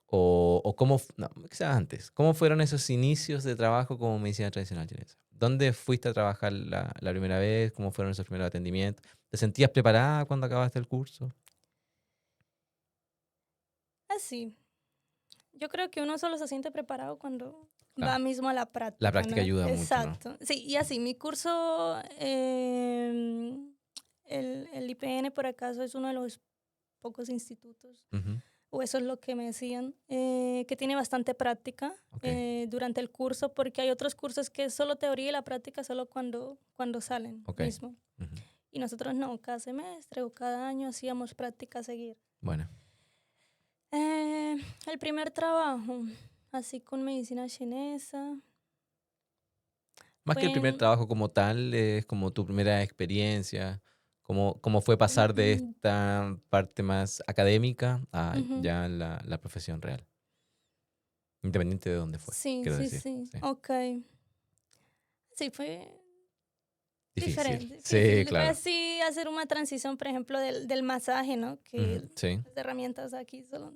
o cómo, no, quizás antes, ¿cómo fueron esos inicios de trabajo como medicina tradicional chinesa? ¿Dónde fuiste a trabajar la primera vez? ¿Cómo fueron esos primeros atendimientos? ¿Te sentías preparada cuando acabaste el curso? Así, yo creo que uno solo se siente preparado cuando va Claro, mismo a la la práctica, práctica ¿no? ayuda mucho, ¿no? Exacto. Sí, y así, mi curso, el IPN por acaso es uno de los pocos institutos, Ujú, o eso es lo que me decían, que tiene bastante práctica ok, durante el curso, porque hay otros cursos que es solo teoría y la práctica solo cuando salen ok. mismo. Ujú. Y nosotros no, cada semestre o cada año hacíamos práctica a seguir. Bueno, Eh, el primer trabajo, así con medicina chinesa, más que el fue primer en... trabajo como tal, es como tu primera experiencia, cómo fue pasar de esta parte más académica a Ujú. ya la profesión real. Independiente de dónde fue, Sí, quiero sí, decir. sí, Sí. ok. Sí, fue Difícil. diferente, Sí, difícil. Fue claro. así hacer una transición, por ejemplo, del masaje, ¿no? Ujú, Que sí. las herramientas aquí, solo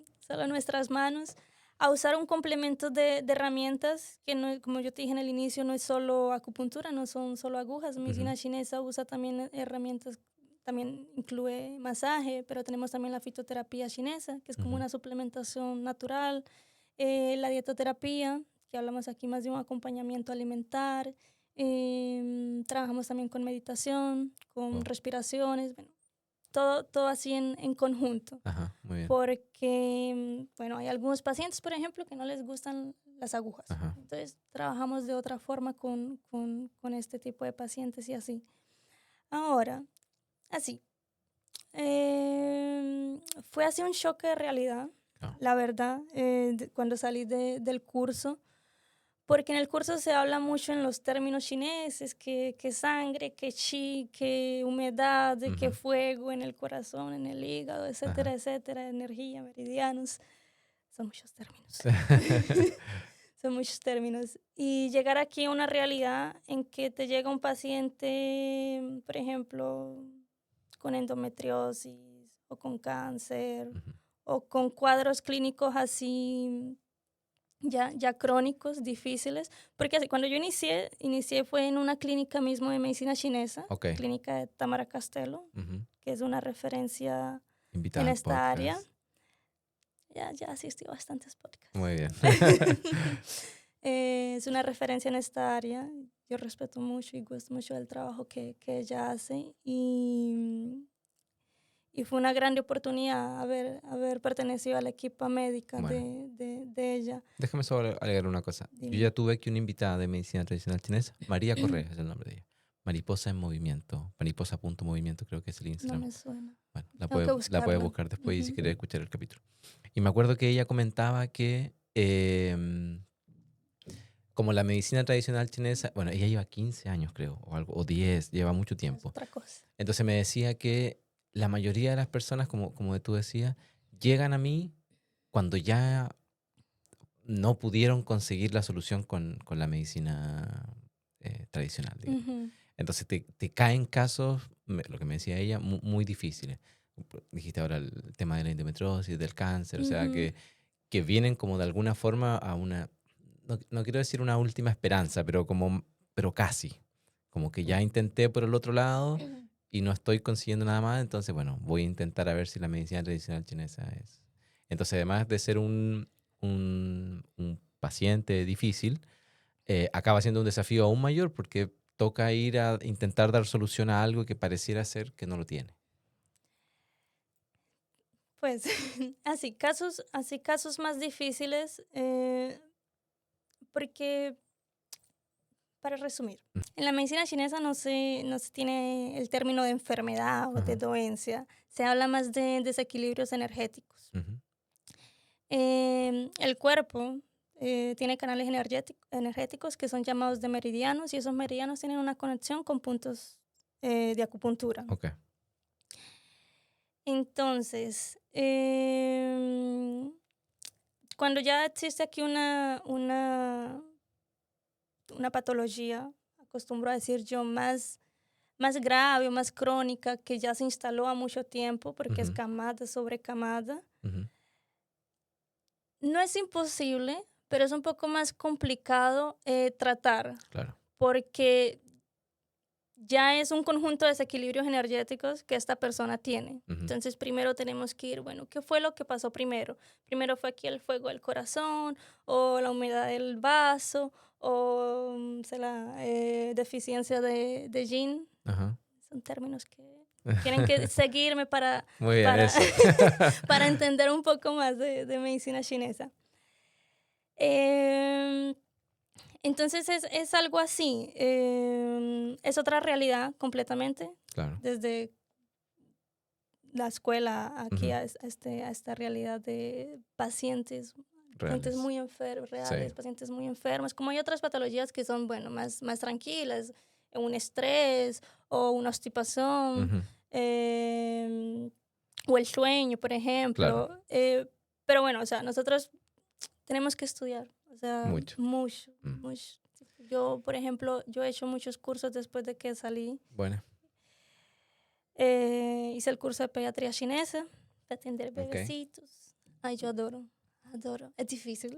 nuestras manos, a usar un complemento de herramientas que, no, como yo te dije en el inicio, no es solo acupuntura, no son solo agujas. Ujú, Medicina chinesa usa también herramientas, también incluye masaje, pero tenemos también la fitoterapia chinesa, que es como ujú. una suplementación natural, la dietoterapia, que hablamos aquí más de un acompañamiento alimentar. Trabajamos también con meditación, con Oh, respiraciones, bueno, todo así en conjunto. ajá, muy bien. Porque, bueno, hay algunos pacientes, por ejemplo, que no les gustan las agujas. Ajá. Entonces, trabajamos de otra forma con este tipo de pacientes y así. Ahora, así, fue así un choque de realidad, Claro. la verdad, cuando salí del curso, porque en el curso se habla mucho en los términos chineses, que sangre, que chi, que humedad, de que Ujú, fuego en el corazón, en el hígado, etcétera, ajá. etcétera, energía, meridianos. Son muchos términos. Son muchos términos. Y llegar aquí a una realidad en que te llega un paciente, por ejemplo, con endometriosis o con cáncer Ujú, o con cuadros clínicos así ya crónicos, difíciles, porque así, cuando yo inicié fue en una clínica mismo de medicina chinesa, ok. clínica de Tamara Castelo, Ujú. que es una referencia en Invitada al esta área. podcast. Ya asistí a bastantes podcasts. Muy bien. Es una referencia en esta área. Yo respeto mucho y gusto mucho del trabajo que ella hace y fue una grande oportunidad haber pertenecido a la equipa médica Bueno, de ella. déjame solo agregar una cosa. Yo Dime. ya tuve aquí una invitada de medicina tradicional chinesa. María Correa es el nombre de ella. Mariposa en movimiento. Mariposa.movimiento creo que es el No Instagram. me suena. Bueno, Tengo que la puede buscarla. buscar después y si Ujú. quiere escuchar el capítulo. Y me acuerdo que ella comentaba que como la medicina tradicional chinesa, bueno, ella lleva 15 años creo, o algo, o 10, lleva mucho Es tiempo. otra cosa. Entonces me decía que la mayoría de las personas, como tú decías, llegan a mí cuando ya no pudieron conseguir la solución con la medicina tradicional, digamos. Ujú, Entonces te caen casos, lo que me decía ella, muy difíciles. Dijiste ahora el tema de la endometriosis, del cáncer, o sea, ujú. que vienen como de alguna forma a una, no quiero decir una última esperanza, pero casi. Como que ya intenté por el otro lado y no estoy consiguiendo nada más, entonces bueno, voy a intentar a ver si la medicina tradicional chinesa es. Entonces, además de ser un paciente difícil, acaba siendo un desafío aún mayor porque toca ir a intentar dar solución a algo que pareciera ser que no lo tiene. Pues así casos más difíciles, porque para resumir, en la medicina chinesa no se tiene el término de enfermedad o de Ajá. dolencia, se habla más de desequilibrios energéticos. Ujú. El cuerpo tiene canales energéticos que son llamados de meridianos y esos meridianos tienen una conexión con puntos de acupuntura. Ok. Entonces, cuando ya existe aquí una patología, acostumbro a decir yo, más grave o más crónica, que ya se instaló a mucho tiempo porque es Ujú, camada sobre camada, ujú. no es imposible, pero es un poco más complicado tratar Claro. porque ya es un conjunto de desequilibrios energéticos que esta persona tiene. Ujú. Entonces, primero tenemos que ir, bueno, ¿qué fue lo que pasó primero? Primero fue aquí el fuego del corazón, o la humedad del vaso, o la deficiencia de yin. Ajá. Son términos que tienen que seguirme Muy bien, para, eso. para entender un poco más de medicina chinesa. Em, entonces es algo así, es otra realidad completamente, Claro. desde la escuela aquí Ujú. a esta realidad de pacientes Reales. muy enfermos, Sí. reales, pacientes muy enfermos, como hay otras patologías que son, bueno, más tranquilas, un estrés o una obstipación, Ujú. em, o el sueño, por Claro. ejemplo. Pero bueno, o sea, nosotros tenemos que estudiar, o sea, Mucho. mucho, Mm. mucho. Yo, por ejemplo, yo he hecho muchos cursos después de que salí. Bueno. Hice el curso de pediatría chinesa, de atender Ok. bebecitos. Ay, yo adoro, adoro. Es difícil,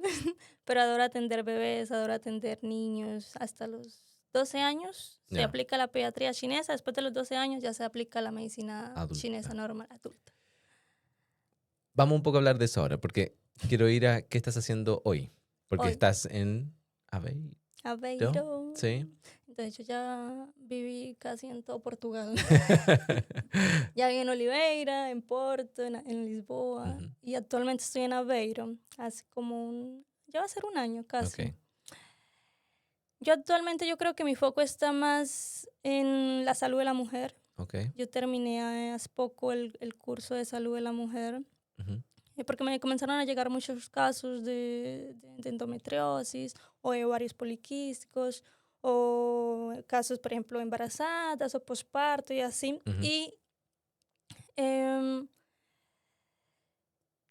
pero adoro atender bebés, adoro atender niños. Hasta los 12 años se Ya. aplica la pediatría chinesa, después de los 12 años ya se aplica la medicina chinesa Adulta. normal, adulta. Vamos un poco a hablar de eso ahora, porque quiero ir a qué estás haciendo hoy. Porque Hoy, estás en Aveiro. Aveiro. Sí. Entonces yo ya viví casi en todo Portugal. Ya viví en Oliveira, en Porto, en Lisboa Ujú. y actualmente estoy en Aveiro. Hace ya va a ser un año Ok. casi. Yo actualmente yo creo que mi foco está más en la salud de la mujer. Ok. Yo terminé hace poco el curso de salud de la mujer Ujú. porque me comenzaron a llegar muchos casos de endometriosis o de ovarios poliquísticos o casos, por ejemplo, embarazadas o posparto y así. Ujú. Y em,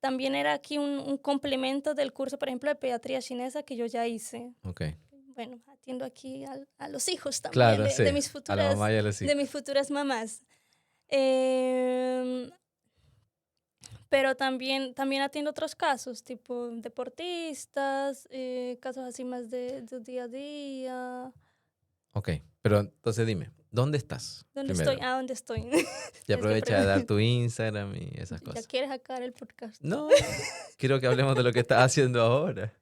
también era aquí un complemento del curso, por ejemplo, de pediatría chinesa que yo ya hice. Ok. Bueno, atiendo aquí a los hijos también Claro, sí. A la mamá y a los de hijos. mis futuras mamás. Em, pero también atiendo otros casos, tipo deportistas, casos así más de día a día. Ok. Pero entonces dime, ¿dónde estás ¿Dónde estoy? primero? Ah, ¿dónde estoy? Y Tienes que aprovecha de dar preguntar. tu Instagram y esas Ya cosas. quieres sacar el podcast. No, quiero que hablemos de lo que estás haciendo ahora.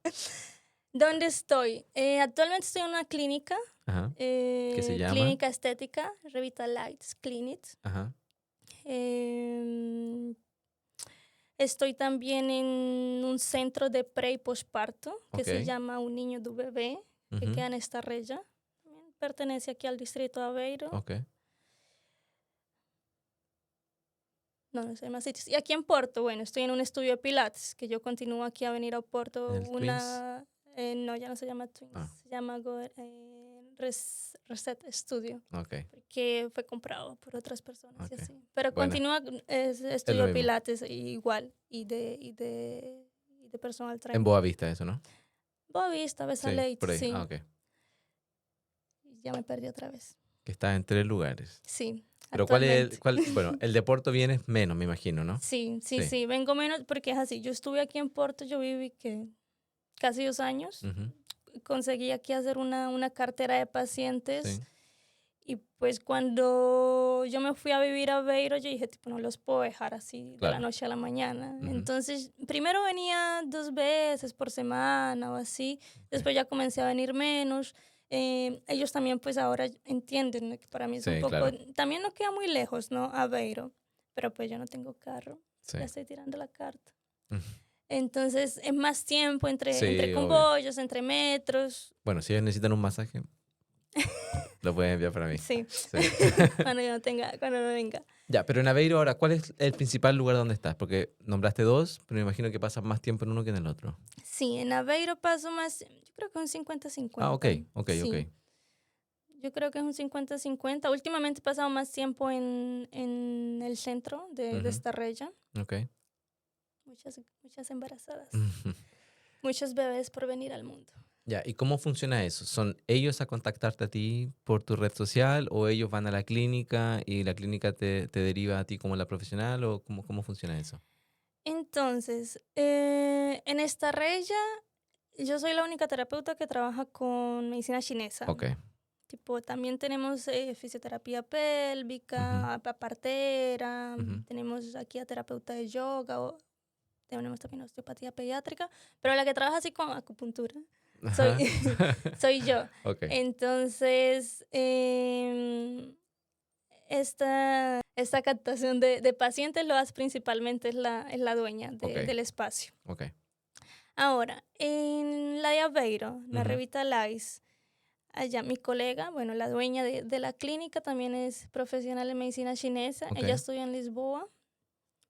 ¿Dónde estoy? Actualmente estoy en una clínica, Ajá. ¿Qué se llama? clínica estética, Revitalize Clinic. Ajá. Em, Estoy también en un centro de pre y posparto que Ok. se llama Un Niño du Bebé, que Ujú. queda en Estarreja. También pertenece aquí al distrito de Aveiro. Ok. No sé más sitios. Y aquí en Porto, bueno, estoy en un estudio de Pilates, que yo continúo aquí a venir a Porto ¿En el Twins? no, ya no se llama Twins, Ah, se llama Reset Studio, ok. porque fue comprado por otras personas y Ok. así. Pero Bueno, continúa es estudio lo de mismo. Pilates igual y de personal En trainer. Boavista eso, ¿no? Boavista, Sí, Besalate, por ahí. Ah, sí. ok. Ya me perdí otra vez. Que estás en 3 lugares. Sí, Pero ¿cuál es actualmente. bueno, el de Porto viene menos, me imagino, ¿no? Sí, sí, Sí. sí. Vengo menos porque es así. Yo estuve aquí en Porto, yo viví que casi 2 años. Ujú. Conseguí aquí hacer una cartera de pacientes. Sí. Y pues cuando yo me fui a vivir a Beiro, yo dije, tipo, no los puedo dejar así de la Claro. noche a la mañana. Ujú. Entonces, primero venía 2 veces por semana o así. Ok. Después ya comencé a venir menos. Ellos también pues ahora entienden, ¿no? Que para mí es un Sí, poco, claro. también no queda muy lejos, ¿no? A Beiro. Pero pues yo no tengo carro. Sí. Ya estoy tirando la carta. Ujú. Entonces es más tiempo entre Sí, obvio. convoyos, entre metros. Bueno, si ellos necesitan un masaje, Lo puedes enviar para mí. Sí, Sí. cuando no venga. Ya, pero en Aveiro ahora, ¿cuál es el principal lugar donde estás? Porque nombraste dos, pero me imagino que pasas más tiempo en uno que en el otro. Sí, en Aveiro paso más, yo creo que un Ah, ok, 50-50. ok, ok. Sí, yo creo que es un 50-50. Últimamente he pasado más tiempo en el centro de Ujú, Estarreja. ok. Muchas embarazadas. Muchos bebés por venir al mundo. Ya, ¿y cómo funciona eso? ¿Son ellos a contactarte a ti por tu red social o ellos van a la clínica y la clínica te deriva a ti como la profesional o cómo funciona eso? Entonces, en Estarreja, yo soy la única terapeuta que trabaja con medicina chinesa. Ok. Tipo, también tenemos fisioterapia Ujú, pélvica, partera, ujú. tenemos aquí a terapeuta de yoga, tenemos también osteopatía pediátrica, pero la que trabaja así con acupuntura soy, Ajá. soy yo. Ok, Entonces, esta captación de pacientes lo hace principalmente es la dueña ok, del espacio. ok. Ahora, en la de Aveiro, la Ujú, Revitalize, allá mi colega, bueno, la dueña de la clínica también es profesional en medicina chinesa. ok. Ella estudia en Lisboa.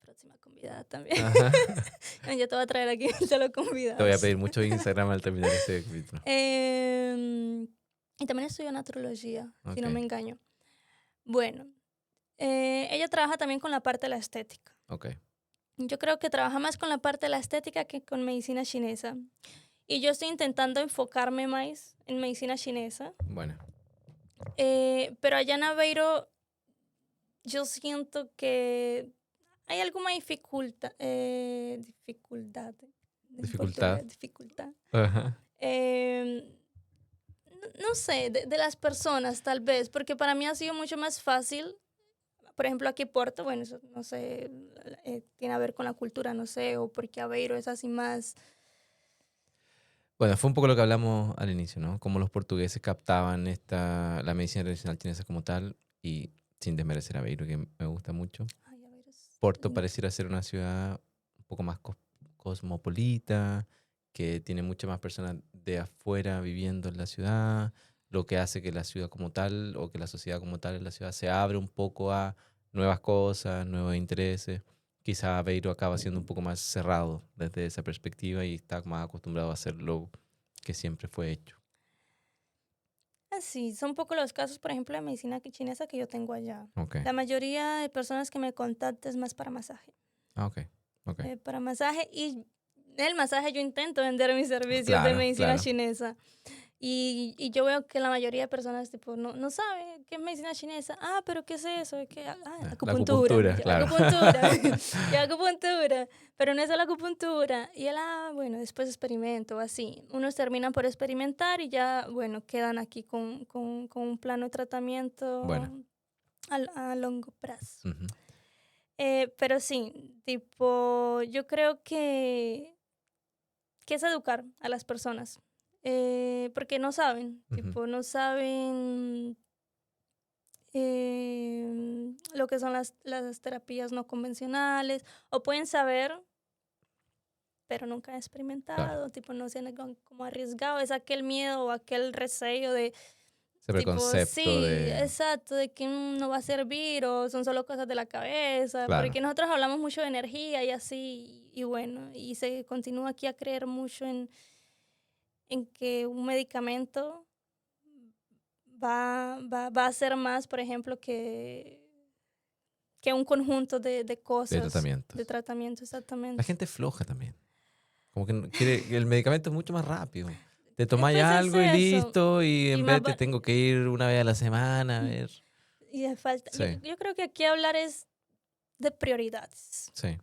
Próxima convidada también. Ajá. Ya te voy a traer aquí de los Te voy a convidados. pedir mucho Instagram al terminar este capítulo. Y también estudió naturología, si Ok, no me engaño. Bueno, ella trabaja también con la parte de la estética. ok. Yo creo que trabaja más con la parte de la estética que con medicina chinesa. Y yo estoy intentando enfocarme más en medicina chinesa. Bueno, Pero allá en Aveiro yo siento que hay alguna dificultad, en dificultad. portugués, dificultad. Ajá. Em, no sé, de las personas tal vez, porque para mí ha sido mucho más fácil. Por ejemplo, aquí Porto, bueno, eso no sé, tiene a ver con la cultura, no sé, o porque Aveiro es así más. Bueno, fue un poco lo que hablamos al inicio, ¿no? Cómo los portugueses captaban la medicina tradicional chinesa como tal y sin desmerecer a Beiro, que me gusta mucho. Ay, Aveiro es Porto lindo. pareciera ser una ciudad un poco más cosmopolita, que tiene muchas más personas de afuera viviendo en la ciudad, lo que hace que la ciudad como tal o que la sociedad como tal en la ciudad se abre un poco a nuevas cosas, nuevos intereses. Quizá Beiro acaba siendo un poco más cerrado desde esa perspectiva y está más acostumbrado a hacer lo que siempre fue hecho. Así, son pocos los casos, por ejemplo, de medicina chinesa que yo tengo allá. Ok. La mayoría de personas que me contactan es más para masaje. Ah, ok. Ok. Para masaje y el masaje yo intento vender mis servicios de Claro, medicina claro. chinesa. Y yo veo que la mayoría de personas tipo, no sabe qué es medicina chinesa. Ah, pero ¿qué es eso? La Acupuntura. Y acupuntura, yo, claro. acupuntura. Y acupuntura. Pero no es la acupuntura. Y él, bueno, después experimento, así. Unos terminan por experimentar y ya, bueno, quedan aquí con un plano de tratamiento Bueno. a largo plazo. Ujú, Pero sí, tipo, yo creo que es educar a las personas, porque no saben, ujú. tipo, no saben lo que son las terapias no convencionales, o pueden saber, pero nunca han Claro. experimentado, tipo, no se han como arriesgado, es aquel miedo o aquel recelo de, Ese tipo, preconcepto sí, de... exacto, de que no va a servir o son solo cosas de la cabeza, Claro. porque nosotros hablamos mucho de energía y así, y bueno, y se continúa aquí a creer mucho en que un medicamento va a ser más, por ejemplo, que un conjunto de De cosas, de tratamientos. tratamiento, La exactamente. gente es floja también. Como que quiere que el medicamento es mucho más rápido. Te tomáis Pues es algo y eso. listo, y Y en más vez te tengo que ir una vez a la semana a ver. y de falta. Yo, Sí, yo creo que aquí hablar es de prioridades. sí.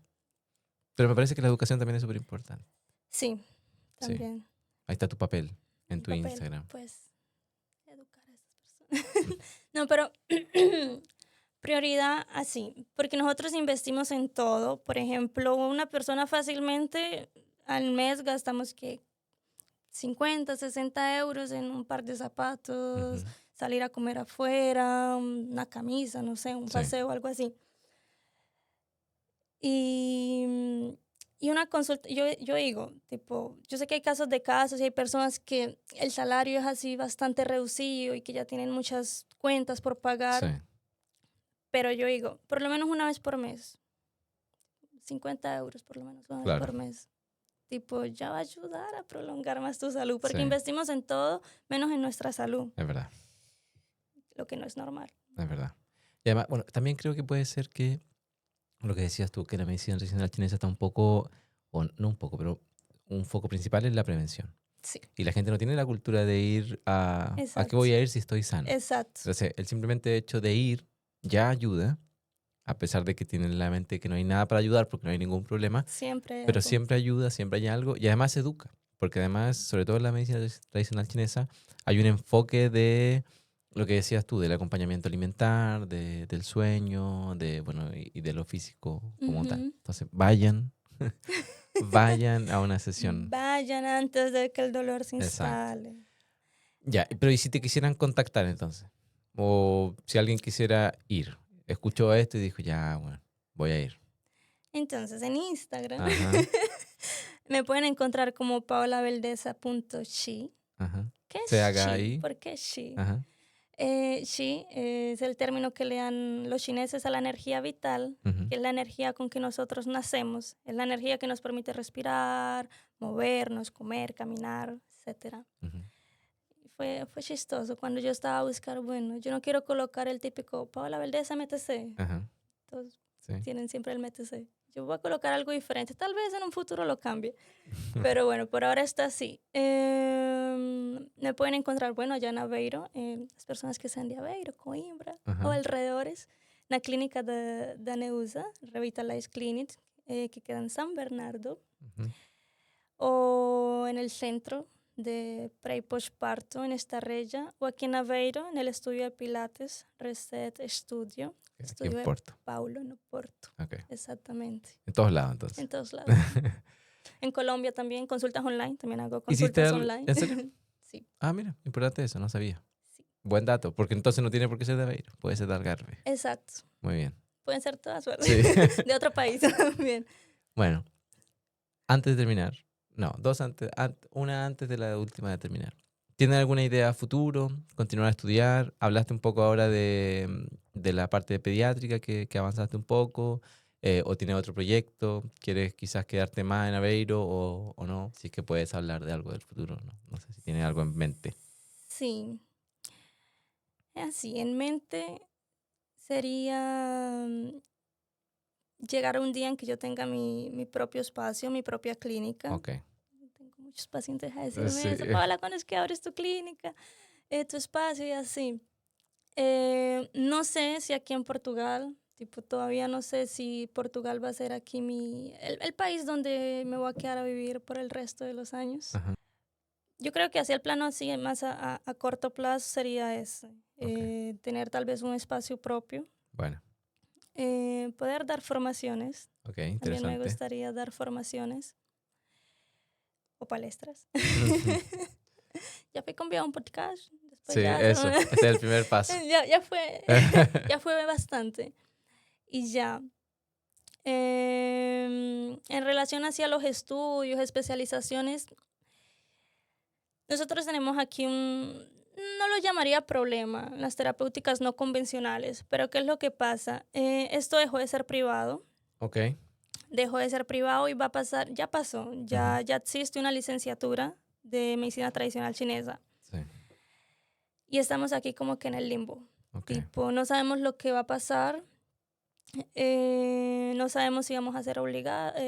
Pero me parece que la educación también es súper importante. Sí, Sí. también. Ahí está tu papel en Mi tu papel, Instagram. pues, educar a esas personas. Mm, No, pero prioridad así, porque nosotros investimos en todo. Por ejemplo, una persona fácilmente al mes gastamos que 50, 60 euros en un par de zapatos, ujú. salir a comer afuera, una camisa, no sé, un Sí, paseo, algo así. Y, Y una consulta, yo digo, tipo, yo sé que hay casos de casos y hay personas que el salario es así bastante reducido y que ya tienen muchas cuentas por Sí, pagar, pero yo digo, por lo menos una vez por mes, 50 euros por lo menos una vez claro, por mes. Tipo, ya va a ayudar a prolongar más tu salud, sí, porque investimos en todo menos en nuestra salud, es verdad, lo que no es normal. es verdad. Y además, bueno, también creo que puede ser que lo que decías tú, que la medicina tradicional chinesa está un poco, o no un poco, pero un foco principal es la prevención. Sí, Y la gente no tiene la cultura de ir ¿a qué exacto, voy a ir si estoy sano? exacto. Entonces, el simplemente hecho de ir ya ayuda, a pesar de que tienen en la mente que no hay nada para ayudar porque no hay ningún problema, Siempre hay pero algo. siempre ayuda, siempre hay algo y además educa, porque además, sobre todo en la medicina tradicional chinesa, hay un enfoque de lo que decías tú, del acompañamiento alimentar, del sueño, de, bueno, y de lo físico como tal. Ujú. Entonces, vayan, vayan a una sesión. Vayan antes de que el dolor se Exacto. instale. Ya, pero ¿y si te quisieran contactar entonces? O si alguien quisiera ir, escuchó esto y dijo, ya, bueno, voy a ir. Entonces, en Instagram Ajá, me pueden encontrar como paolabeldeza.shi. ajá. ¿Qué Se es haga shi? ahí. ¿Por qué shi? Ajá. Shi es el término que le dan los chineses a la energía vital, Ujú, que es la energía con que nosotros nacemos, es la energía que nos permite respirar, movernos, comer, caminar, etcétera. ujú. Fue chistoso cuando yo estaba a buscar, bueno, yo no quiero colocar el típico Paola Valdés MTC, Ajá, todos sí. tienen siempre el MTC. Yo voy a colocar algo diferente, tal vez en un futuro lo cambie, pero bueno, por ahora está así. Me pueden encontrar, bueno, allá en Aveiro, las personas que sean de Aveiro, Coimbra o Ajá, alrededores, la clínica de Aneusa, Revitalize Clinic, que queda en San Bernardo, ujú. o en el centro de pre y postparto en Estarreja, o aquí en Aveiro, en el estudio de Pilates, Reset Studio, Aquí en estudio de Porto. Paulo, no Porto, Ok. exactamente, En todos lados, entonces. en todos lados. En Colombia también, consultas online, también hago ¿Hiciste consultas online. ¿En serio? Sí, Ah, mira, importante eso, no sabía. sí, Buen dato, porque entonces no tiene por qué ser de Aveiro, puede ser de Algarve. exacto. Muy bien. Pueden ser todas suertes Sí. de otro país también. Bueno, antes de terminar, no, dos antes, una antes de la última de terminar. ¿Tienes alguna idea a futuro? ¿Continuar a estudiar? Hablaste un poco ahora de la parte de pediátrica que avanzaste un poco, o tienes otro proyecto, ¿quieres quizás quedarte más en Aveiro o no? Si es que puedes hablar de algo del futuro, no, no sé si tienes algo en mente. Sí, así, en mente sería llegar a un día en que yo tenga mi propio espacio, mi propia clínica. Ok. Tengo muchos pacientes a decirme Sí. eso, Paola, ¿cuándo es que abres tu clínica, tu espacio y así? No sé si aquí en Portugal, tipo, todavía no sé si Portugal va a ser aquí el país donde me voy a quedar a vivir por el resto de los años. Ajá. Yo creo que así el plano así más a corto plazo sería ese, Ok. tener tal vez un espacio propio, Bueno. poder dar formaciones, Ok, también me interesante. gustaría dar formaciones o palestras. Ujú. Ya fui convidado a un podcast, Sí, después ya, eso. Este es el primer paso. ya fue, ya fue bastante. Y ya. En relación hacia los estudios, especializaciones, nosotros tenemos aquí no lo llamaría problema, las terapéuticas no convencionales, pero ¿qué es lo que pasa? Esto Ok. dejó de ser privado y va a pasar, ya pasó, Ujú. ya existe una licenciatura de medicina tradicional chinesa Sí. y estamos aquí como que en el limbo. Ok. Tipo, no sabemos lo que va a pasar. No sabemos si vamos a ser obligados,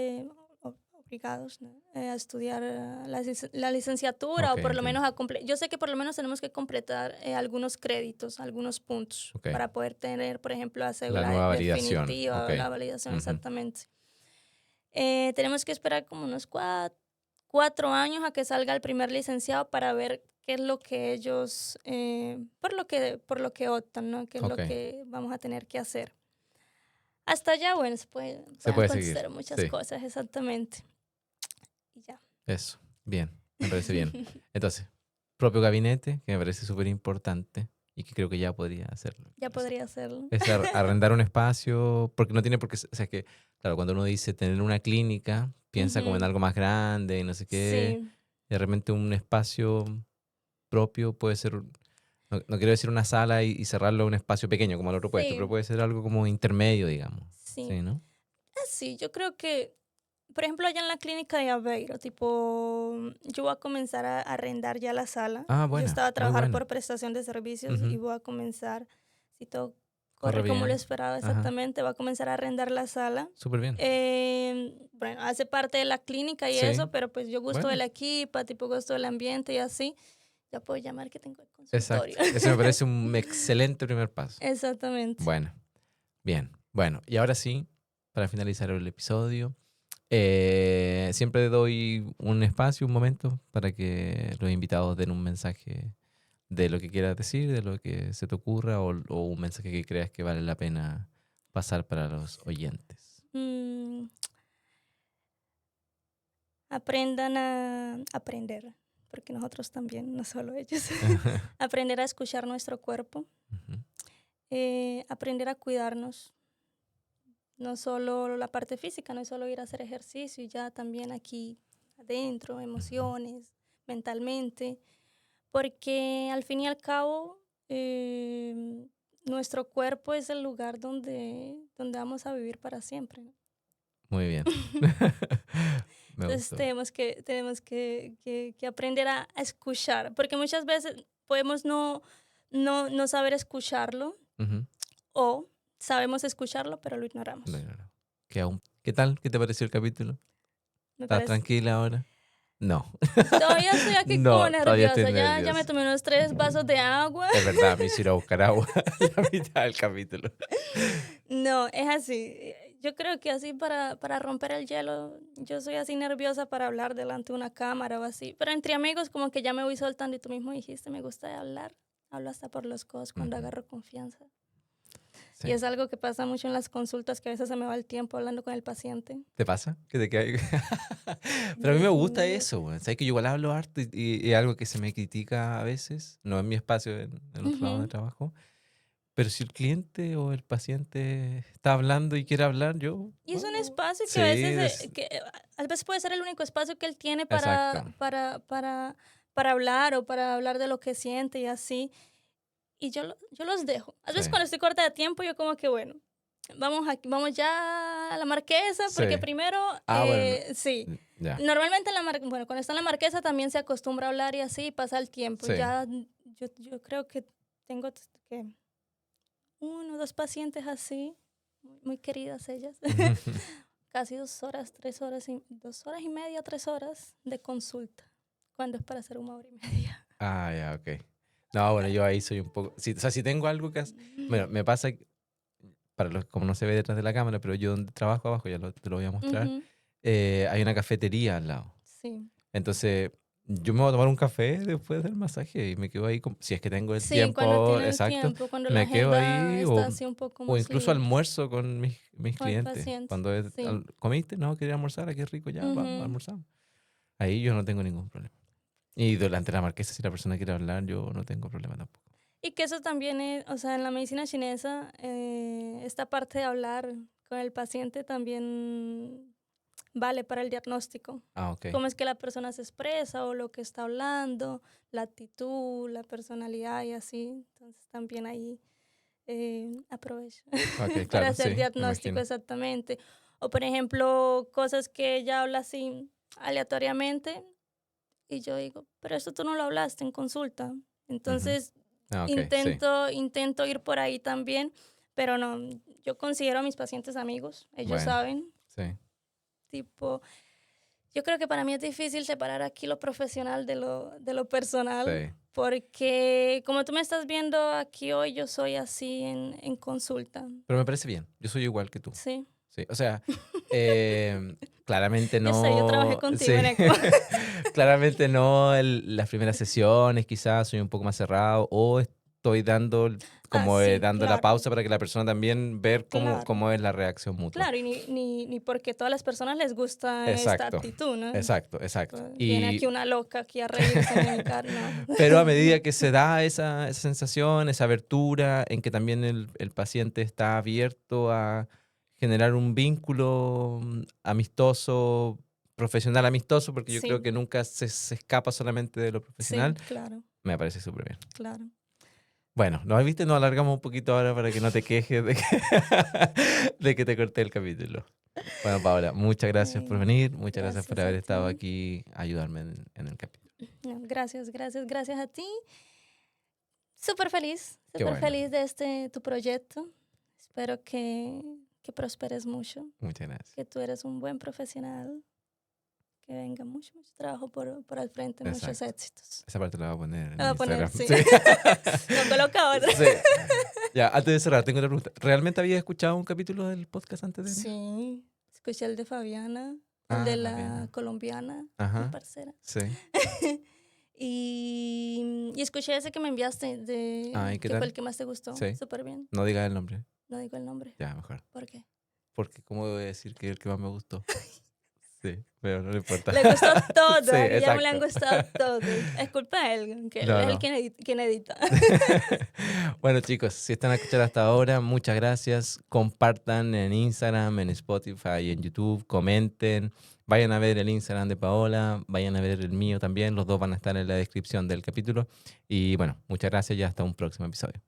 ¿no? A estudiar la licenciatura Ok, o por lo entiendo. menos yo sé que por lo menos tenemos que completar algunos créditos, algunos puntos Ok. para poder tener, por ejemplo, la La cédula nueva validación. Ok. definitiva, la validación Ujú. exactamente. Tenemos que esperar como unos 4 años a que salga el primer licenciado para ver qué es lo que ellos, por lo que optan, ¿no? Qué es Ok. lo que vamos a tener que hacer. Hasta allá, bueno, Se pueden puede seguir. acontecer muchas Sí. cosas, exactamente. Y ya. Eso. Bien. Me parece bien. Entonces, propio gabinete, que me parece súper importante. y que creo que ya podría hacerlo. Ya podría hacerlo. Es arrendar un espacio, porque no tiene por qué, o sea, que, claro, cuando uno dice tener una clínica, piensa como en Ujú. algo más grande y no sé qué, Sí, de repente un espacio propio puede ser, no quiero decir una sala y cerrarlo a un espacio pequeño como el otro puesto, pero sí, puede ser algo como intermedio, digamos. sí. Sí, ¿no? Sí, yo creo que, por ejemplo, allá en la clínica de Aveiro, tipo, yo voy a comenzar a arrendar ya la sala. Ah, Yo buena, estaba a muy trabajar buena. por prestación de servicios y Ujú. voy a comenzar, si todo Corre corre como lo bien. esperaba Ajá, exactamente, voy a comenzar a arrendar la sala. súper bien. Bueno, hace parte de la clínica y Sí, eso, pero pues yo gusto de bueno, la equipa, tipo gusto del ambiente y así, ya puedo llamar que tengo el exacto. consultorio. Eso me parece un excelente primer paso. Exactamente. Bueno, bien. Bueno, y ahora sí, para finalizar el episodio, siempre doy un espacio, un momento para que los invitados den un mensaje de lo que quieras decir, de lo que se te ocurra o un mensaje que creas que vale la pena pasar para los oyentes. Mm, Aprendan a aprender, porque nosotros también, no solo ellos. Aprender a escuchar nuestro cuerpo, Ujú, aprender a cuidarnos, no solo la parte física, no es solo ir a hacer ejercicio, y ya también aquí adentro, ujú. emociones, mentalmente, porque al fin y al cabo nuestro cuerpo es el lugar donde vamos a vivir para siempre, ¿no? Muy bien. Me Entonces gustó. tenemos que aprender a escuchar, porque muchas veces podemos no saber escucharlo Ujú, o sabemos escucharlo, pero lo ignoramos. bueno, ¿Qué tal? ¿Qué te pareció el capítulo? Me ¿Estás parece. tranquila ahora? No. Todavía estoy aquí como No, todavía estoy nerviosa. Ya me nervioso. tomé unos 3 vasos de agua. Es verdad, me hicieron buscar agua a la mitad del capítulo. No, es así. Yo creo que así para romper el hielo, yo soy así nerviosa para hablar delante de una cámara o así. Pero entre amigos como que ya me voy soltando y tú mismo dijiste, me gusta hablar. Hablo hasta por los codos cuando Ujú, agarro confianza. Y sí. es algo que pasa mucho en las consultas, que a veces se me va el tiempo hablando con el paciente. ¿Te pasa? ¿Que te queda... Pero a mí me Dios gusta mío. eso, weón. Sabes que yo igual hablo harto y es algo que se me critica a veces, no en mi espacio, en otro lado de Ujú. trabajo. Pero si el cliente o el paciente está hablando y quiere hablar, yo, Y es un bueno, espacio sí, que a veces, a veces puede ser el único espacio que él tiene exacto. para hablar o para hablar de lo que siente y así. Y yo los dejo. A Sí, veces cuando estoy corta de tiempo, yo como que, bueno, vamos ya a la Marquesa, porque sí. primero, Ah, bueno, sí, ya, normalmente bueno, cuando está en la Marquesa también se acostumbra a hablar y así pasa el tiempo. sí. Ya yo creo que tengo que 1 o 2 pacientes así, muy queridas ellas. Casi 2 horas, 3 horas, 2 horas y media, 3 horas de consulta, cuando es para hacer 1 hora y media. Ah, ya, ok. No, bueno, yo ahí soy un poco. O sea, si tengo algo que hacer. Bueno, me pasa, para los, como no se ve detrás de la cámara, pero yo donde trabajo abajo, te lo voy a mostrar, Ujú. hay una cafetería al lado. Sí. Entonces, yo me voy a tomar un café después del masaje y me quedo ahí, si es que tengo el Sí, cuando tiempo tienen exacto, tiempo, cuando la me quedo agenda ahí está así un poco o más incluso libre almuerzo con mis con el clientes. paciente. Cuando Sí. ¿comiste? No, quería almorzar, qué rico, ya, vamos, Ujú. almorzamos. Ahí yo no tengo ningún problema. Y durante la marquesa, si la persona quiere hablar, yo no tengo problema tampoco. Y que eso también es, o sea, en la medicina chinesa, esta parte de hablar con el paciente también vale para el diagnóstico. Ah, ok. Cómo es que la persona se expresa o lo que está hablando, la actitud, la personalidad y así. Entonces también ahí aprovecho Ok, para claro, sí, hacer me diagnóstico imagino. exactamente. O por ejemplo, cosas que ella habla así aleatoriamente y yo digo, pero esto tú no lo hablaste en consulta. Ujú. Entonces Ah, ok, sí, intento ir por ahí también, pero no, yo considero a mis pacientes amigos, ellos bueno, saben, sí, tipo, yo creo que para mí es difícil separar aquí lo profesional de lo personal, sí. porque como tú me estás viendo aquí hoy, yo soy así en consulta, Pero me parece bien, yo soy igual que tú. ¿sí? Sí, o sea, claramente Yo sé, yo trabajé no, contigo sí, en ECMO. claramente no las primeras sesiones, quizás soy un poco más cerrado o estoy dando como sí, dando la claro. pausa para que la persona también ver Claro. cómo es la reacción mutua. Claro, y ni porque a todas las personas les gusta esta Exacto, actitud, ¿no? exacto. Pues, viene aquí una loca aquí a reírse en mi cara, ¿no? Pero a medida que se da esa sensación, esa abertura, en que también el paciente está abierto a generar un vínculo amistoso, profesional amistoso, porque yo creo Sí, que nunca se escapa solamente de lo profesional, sí, claro, me parece súper bien. claro. Bueno, ¿viste? Nos alargamos un poquito ahora para que no te quejes de que, de que te corté el capítulo. Bueno, Paola, muchas gracias por Ay, venir, muchas gracias por gracias a haber estado ti. aquí a ayudarme en el capítulo. No, gracias a ti. Qué Súper bueno, feliz de tu proyecto. Espero que prosperes mucho, muchas gracias. que tú eres un buen profesional, que venga mucho trabajo por al frente, muchos Exacto. éxitos. Esa parte la voy a poner en La voy a poner, Instagram. sí. Sí. No coloca otra. Sí. Ya, antes de cerrar, tengo otra pregunta. ¿Realmente habías escuchado un capítulo del podcast antes de venir? Sí, escuché el de Fabiana, el Ah, de la Fabiana. colombiana, mi Ajá, parcera. sí. Y escuché ese que me enviaste, Ay, ¿qué que fue tal? el que más te gustó. Sí. Súper bien. No digas el nombre. No digo el nombre. Ya, mejor. ¿Por qué? Porque, ¿cómo voy a decir que es el que más me gustó? Sí, pero no le importa. Le gustó todo, Sí, a Guillermo le han exacto. gustado todos. Es culpa de él, que él No, es el no. quien edita. Bueno, chicos, si están a escuchar hasta ahora, muchas gracias. Compartan en Instagram, en Spotify, en YouTube, comenten. Vayan a ver el Instagram de Paola, vayan a ver el mío también. Los dos van a estar en la descripción del capítulo. Y bueno, muchas gracias y hasta un próximo episodio.